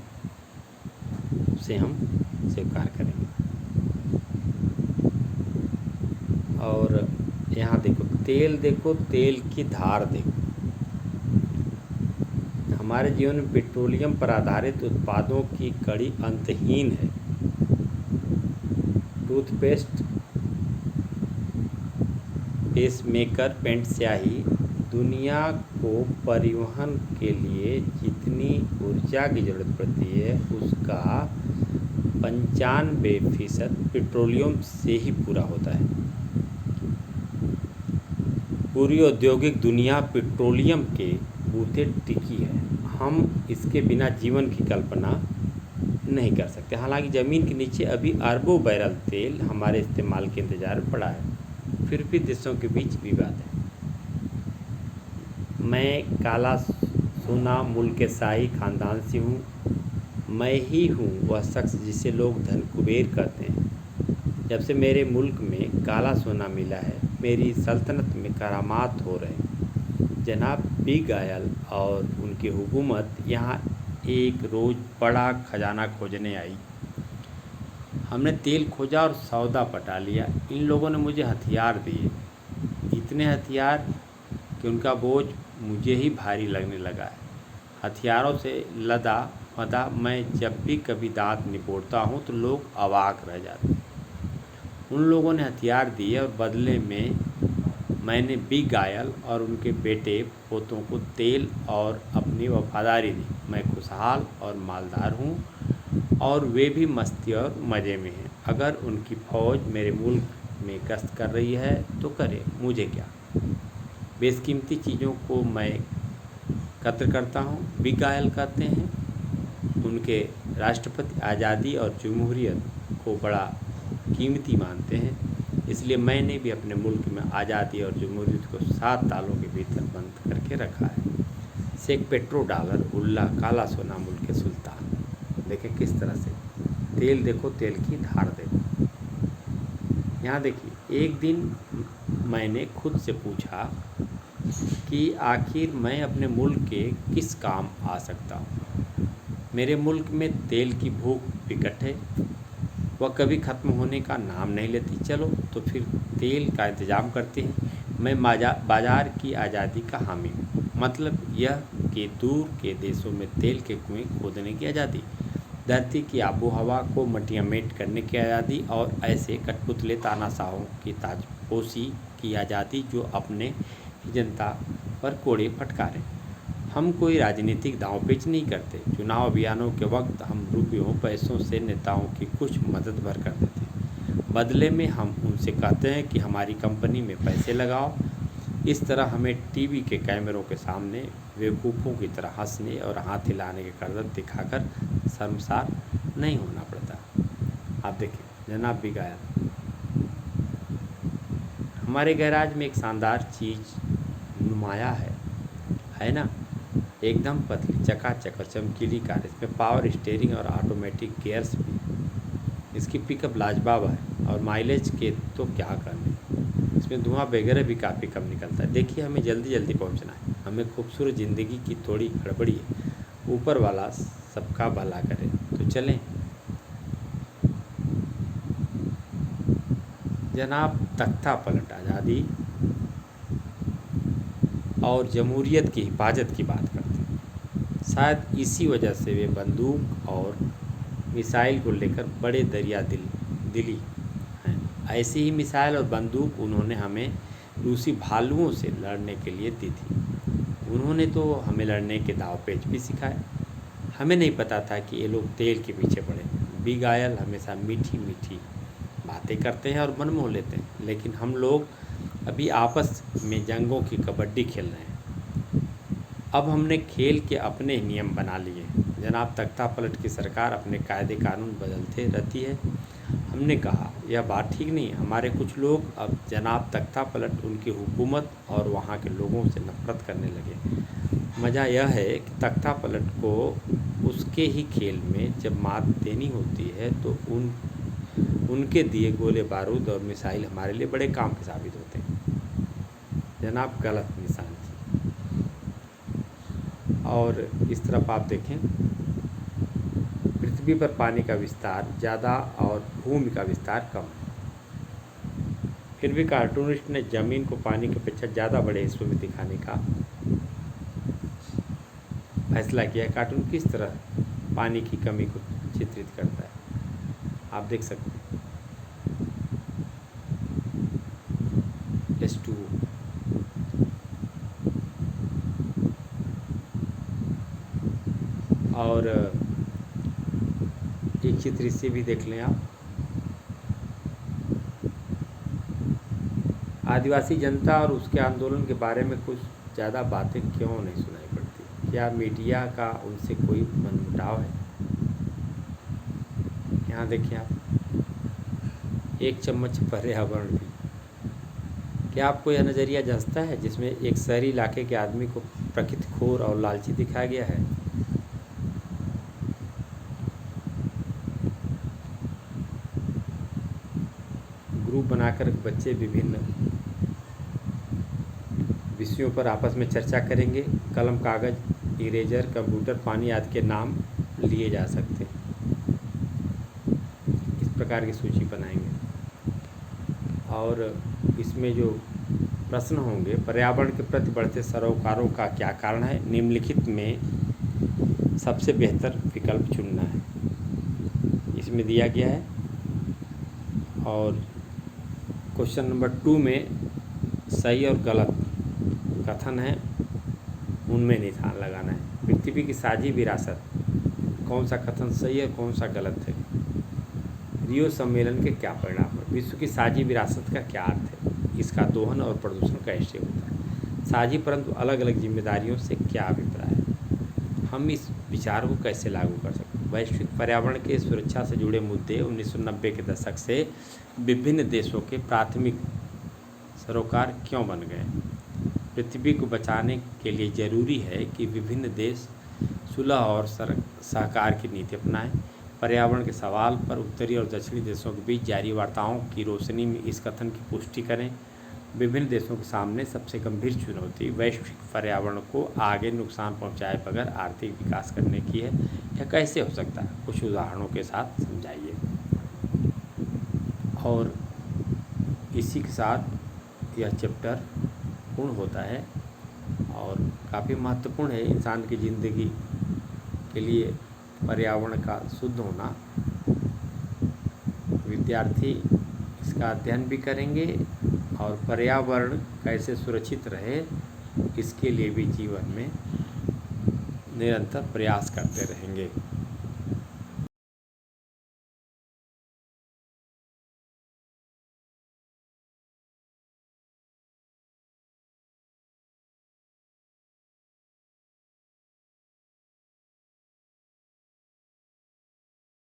उसे हम स्वीकार करेंगे। और यहाँ देखो तेल की धार देखो। हमारे जीवन में पेट्रोलियम पर आधारित उत्पादों की कड़ी अंतहीन है। टूथपेस्ट, पेसमेकर, पेंट स्याही, दुनिया को परिवहन के लिए जितनी ऊर्जा की ज़रूरत पड़ती है उसका 95% पेट्रोलियम से ही पूरा होता है। पूरी औद्योगिक दुनिया पेट्रोलियम के बूते टिकी है। हम इसके बिना जीवन की कल्पना नहीं कर सकते। हालांकि ज़मीन के नीचे अभी अरबों बैरल तेल हमारे इस्तेमाल के इंतज़ार में पड़ा है, फिर भी देशों के बीच विवाद है। मैं काला सोना मुल्क के शाही ख़ानदान से हूँ। मैं ही हूँ वह शख्स जिसे लोग धन कुबेर कहते हैं। जब से मेरे मुल्क में काला सोना मिला है, मेरी सल्तनत में करामात हो रहे हैं। जनाब बिग ऑयल और उनकी हुकूमत यहाँ एक रोज़ बड़ा खजाना खोजने आई। हमने तेल खोजा और सौदा पटा लिया। इन लोगों ने मुझे हथियार दिए, इतने हथियार कि उनका बोझ मुझे ही भारी लगने लगा है। हथियारों से लदा फदा मैं जब भी कभी दांत निपोड़ता हूँ तो लोग अवाक रह जाते हैं। उन लोगों ने हथियार दिए और बदले में मैंने बिग ऑयल और उनके बेटे पोतों को तेल और अपनी वफादारी दी। मैं खुशहाल और मालदार हूँ और वे भी मस्ती और मज़े में हैं। अगर उनकी फ़ौज मेरे मुल्क में गश्त कर रही है तो करे, मुझे क्या। बेशकीमती चीज़ों को मैं कत्ल करता हूँ। बिग ऑयल कहते हैं उनके राष्ट्रपति आज़ादी और जमहूरियत को बड़ा कीमती मानते हैं, इसलिए मैंने भी अपने मुल्क में आज़ादी और जमहूरियत को 7 तालों के भीतर बंद करके रखा है। शेख पेट्रो डॉलर उल्ला काला सोना मुल्क के सुल्तान। देखें किस तरह से तेल देखो, तेल की धार देखो। यहाँ देखिए, एक दिन मैंने खुद से पूछा कि आखिर मैं अपने मुल्क के किस काम आ सकता हूँ। मेरे मुल्क में तेल की भूख विकट है, वह कभी ख़त्म होने का नाम नहीं लेती। चलो तो फिर तेल का इंतज़ाम करते हैं। मैं बाज़ार की आज़ादी का हामी हूँ। मतलब यह कि दूर के देशों में तेल के कुएं खोदने की आज़ादी, धरती की आबो हवा को मटियामेट करने की आज़ादी और ऐसे कठपुतले तानाशाहों की ताजपोशी की आज़ादी जो अपने ही जनता पर कोड़े फटकारें। हम कोई राजनीतिक दांवपेच नहीं करते। चुनाव अभियानों के वक्त हम रुपयों पैसों से नेताओं की कुछ मदद भर कर देते हैं। बदले में हम उनसे कहते हैं कि हमारी कंपनी में पैसे लगाओ। इस तरह हमें टीवी के कैमरों के सामने बेवकूफ़ों की तरह हंसने और हाथ हिलाने के करतब दिखाकर शर्मसार नहीं होना पड़ता। आप देखिए जनाब बिग ऑयल, हमारे गैराज में एक शानदार चीज़ नुमाया है ना, एकदम पतली चकाचक और चमकीली कार। इसमें पावर स्टीयरिंग और ऑटोमेटिक गियर्स भी। इसकी पिकअप लाजवाब है और माइलेज के तो क्या कहने। इसमें धुआं वगैरह भी काफ़ी कम निकलता है। देखिए हमें जल्दी जल्दी पहुंचना है, हमें खूबसूरत ज़िंदगी की थोड़ी गड़बड़ी है। ऊपर वाला सबका भला करे तो चलें। जनाब तख्ता पलट आज़ादी और जमहूरियत की हिफाजत की बात करते हैं। शायद इसी वजह से वे बंदूक और मिसाइल को लेकर बड़े दरिया दिली हैं। ऐसी ही मिसाइल और बंदूक उन्होंने हमें रूसी भालुओं से लड़ने के लिए दी थी। उन्होंने तो हमें लड़ने के दावपेच भी सिखाए। हमें नहीं पता था कि ये लोग तेल के पीछे पड़े। बिग ऑयल हमेशा मीठी मीठी बातें करते हैं और मन मोह लेते हैं, लेकिन हम लोग अभी आपस में जंगों की कबड्डी खेल रहे हैं। अब हमने खेल के अपने ही नियम बना लिए। जनाब तख्ता पलट की सरकार अपने कायदे कानून बदलते रहती है। हमने कहा यह बात ठीक नहीं है। हमारे कुछ लोग अब जनाब तख्ता पलट, उनकी हुकूमत और वहाँ के लोगों से नफरत करने लगे। मज़ा यह है कि तख्ता पलट को उसके ही खेल में जब मात देनी होती है तो उनके दिए गोले बारूद और मिसाइल हमारे लिए बड़े काम के साबित होते हैं। जनाब गलत निशान। और इस तरफ आप देखें, पृथ्वी पर पानी का विस्तार ज़्यादा और भूमि का विस्तार कम है। फिर भी कार्टूनिस्ट ने ज़मीन को पानी की अपेक्षा ज़्यादा बड़े हिस्सों में दिखाने का फैसला किया। कार्टून किस तरह पानी की कमी को चित्रित करता है, आप देख सकते हैं। H2O, और एक चित्र इससे भी देख लें आप। आदिवासी जनता और उसके आंदोलन के बारे में कुछ ज़्यादा बातें क्यों नहीं सुनाई पड़ती? क्या मीडिया का उनसे कोई मनमुटाव है? यहाँ देखिए आप, एक चम्मच पर्यावरण भी। क्या आपको यह नज़रिया जचता है जिसमें एक शहरी इलाके के आदमी को प्रकृति खोर और लालची दिखाया गया है? ग्रुप बनाकर बच्चे विभिन्न विषयों पर आपस में चर्चा करेंगे। कलम, कागज़, इरेजर, कंप्यूटर, पानी आदि के नाम लिए जा सकते हैं। इस प्रकार की सूची बनाएंगे और इसमें जो प्रश्न होंगे, पर्यावरण के प्रति बढ़ते सरोकारों का क्या कारण है? निम्नलिखित में सबसे बेहतर विकल्प चुनना है, इसमें दिया गया है। और क्वेश्चन नंबर 2 में सही और गलत कथन है, उनमें निशान लगाना है। पृथ्वी की साझी विरासत, कौन सा कथन सही है, कौन सा गलत है? रियो सम्मेलन के क्या परिणाम है? विश्व की साझी विरासत का क्या अर्थ है? इसका दोहन और प्रदूषण कैसे होता है? साझी परंतु अलग अलग जिम्मेदारियों से क्या अभिप्राय है? हम इस विचार को कैसे लागू कर सकते हैं? वैश्विक पर्यावरण के सुरक्षा से जुड़े मुद्दे 1990 के दशक से विभिन्न देशों के प्राथमिक सरोकार क्यों बन गए? पृथ्वी को बचाने के लिए जरूरी है कि विभिन्न देश सुलह और सहकार की नीति अपनाएं। पर्यावरण के सवाल पर उत्तरी और दक्षिणी देशों के बीच जारी वार्ताओं की रोशनी में इस कथन की पुष्टि करें। विभिन्न देशों के सामने सबसे गंभीर चुनौती वैश्विक पर्यावरण को आगे नुकसान पहुंचाए बगैर आर्थिक विकास करने की है। यह कैसे हो सकता है? कुछ उदाहरणों के साथ समझाइए। और इसी के साथ यह चैप्टर पूर्ण होता है और काफ़ी महत्वपूर्ण है इंसान की ज़िंदगी के लिए पर्यावरण का शुद्ध होना। विद्यार्थी इसका अध्ययन भी करेंगे और पर्यावरण कैसे सुरक्षित रहे इसके लिए भी जीवन में निरंतर प्रयास करते रहेंगे।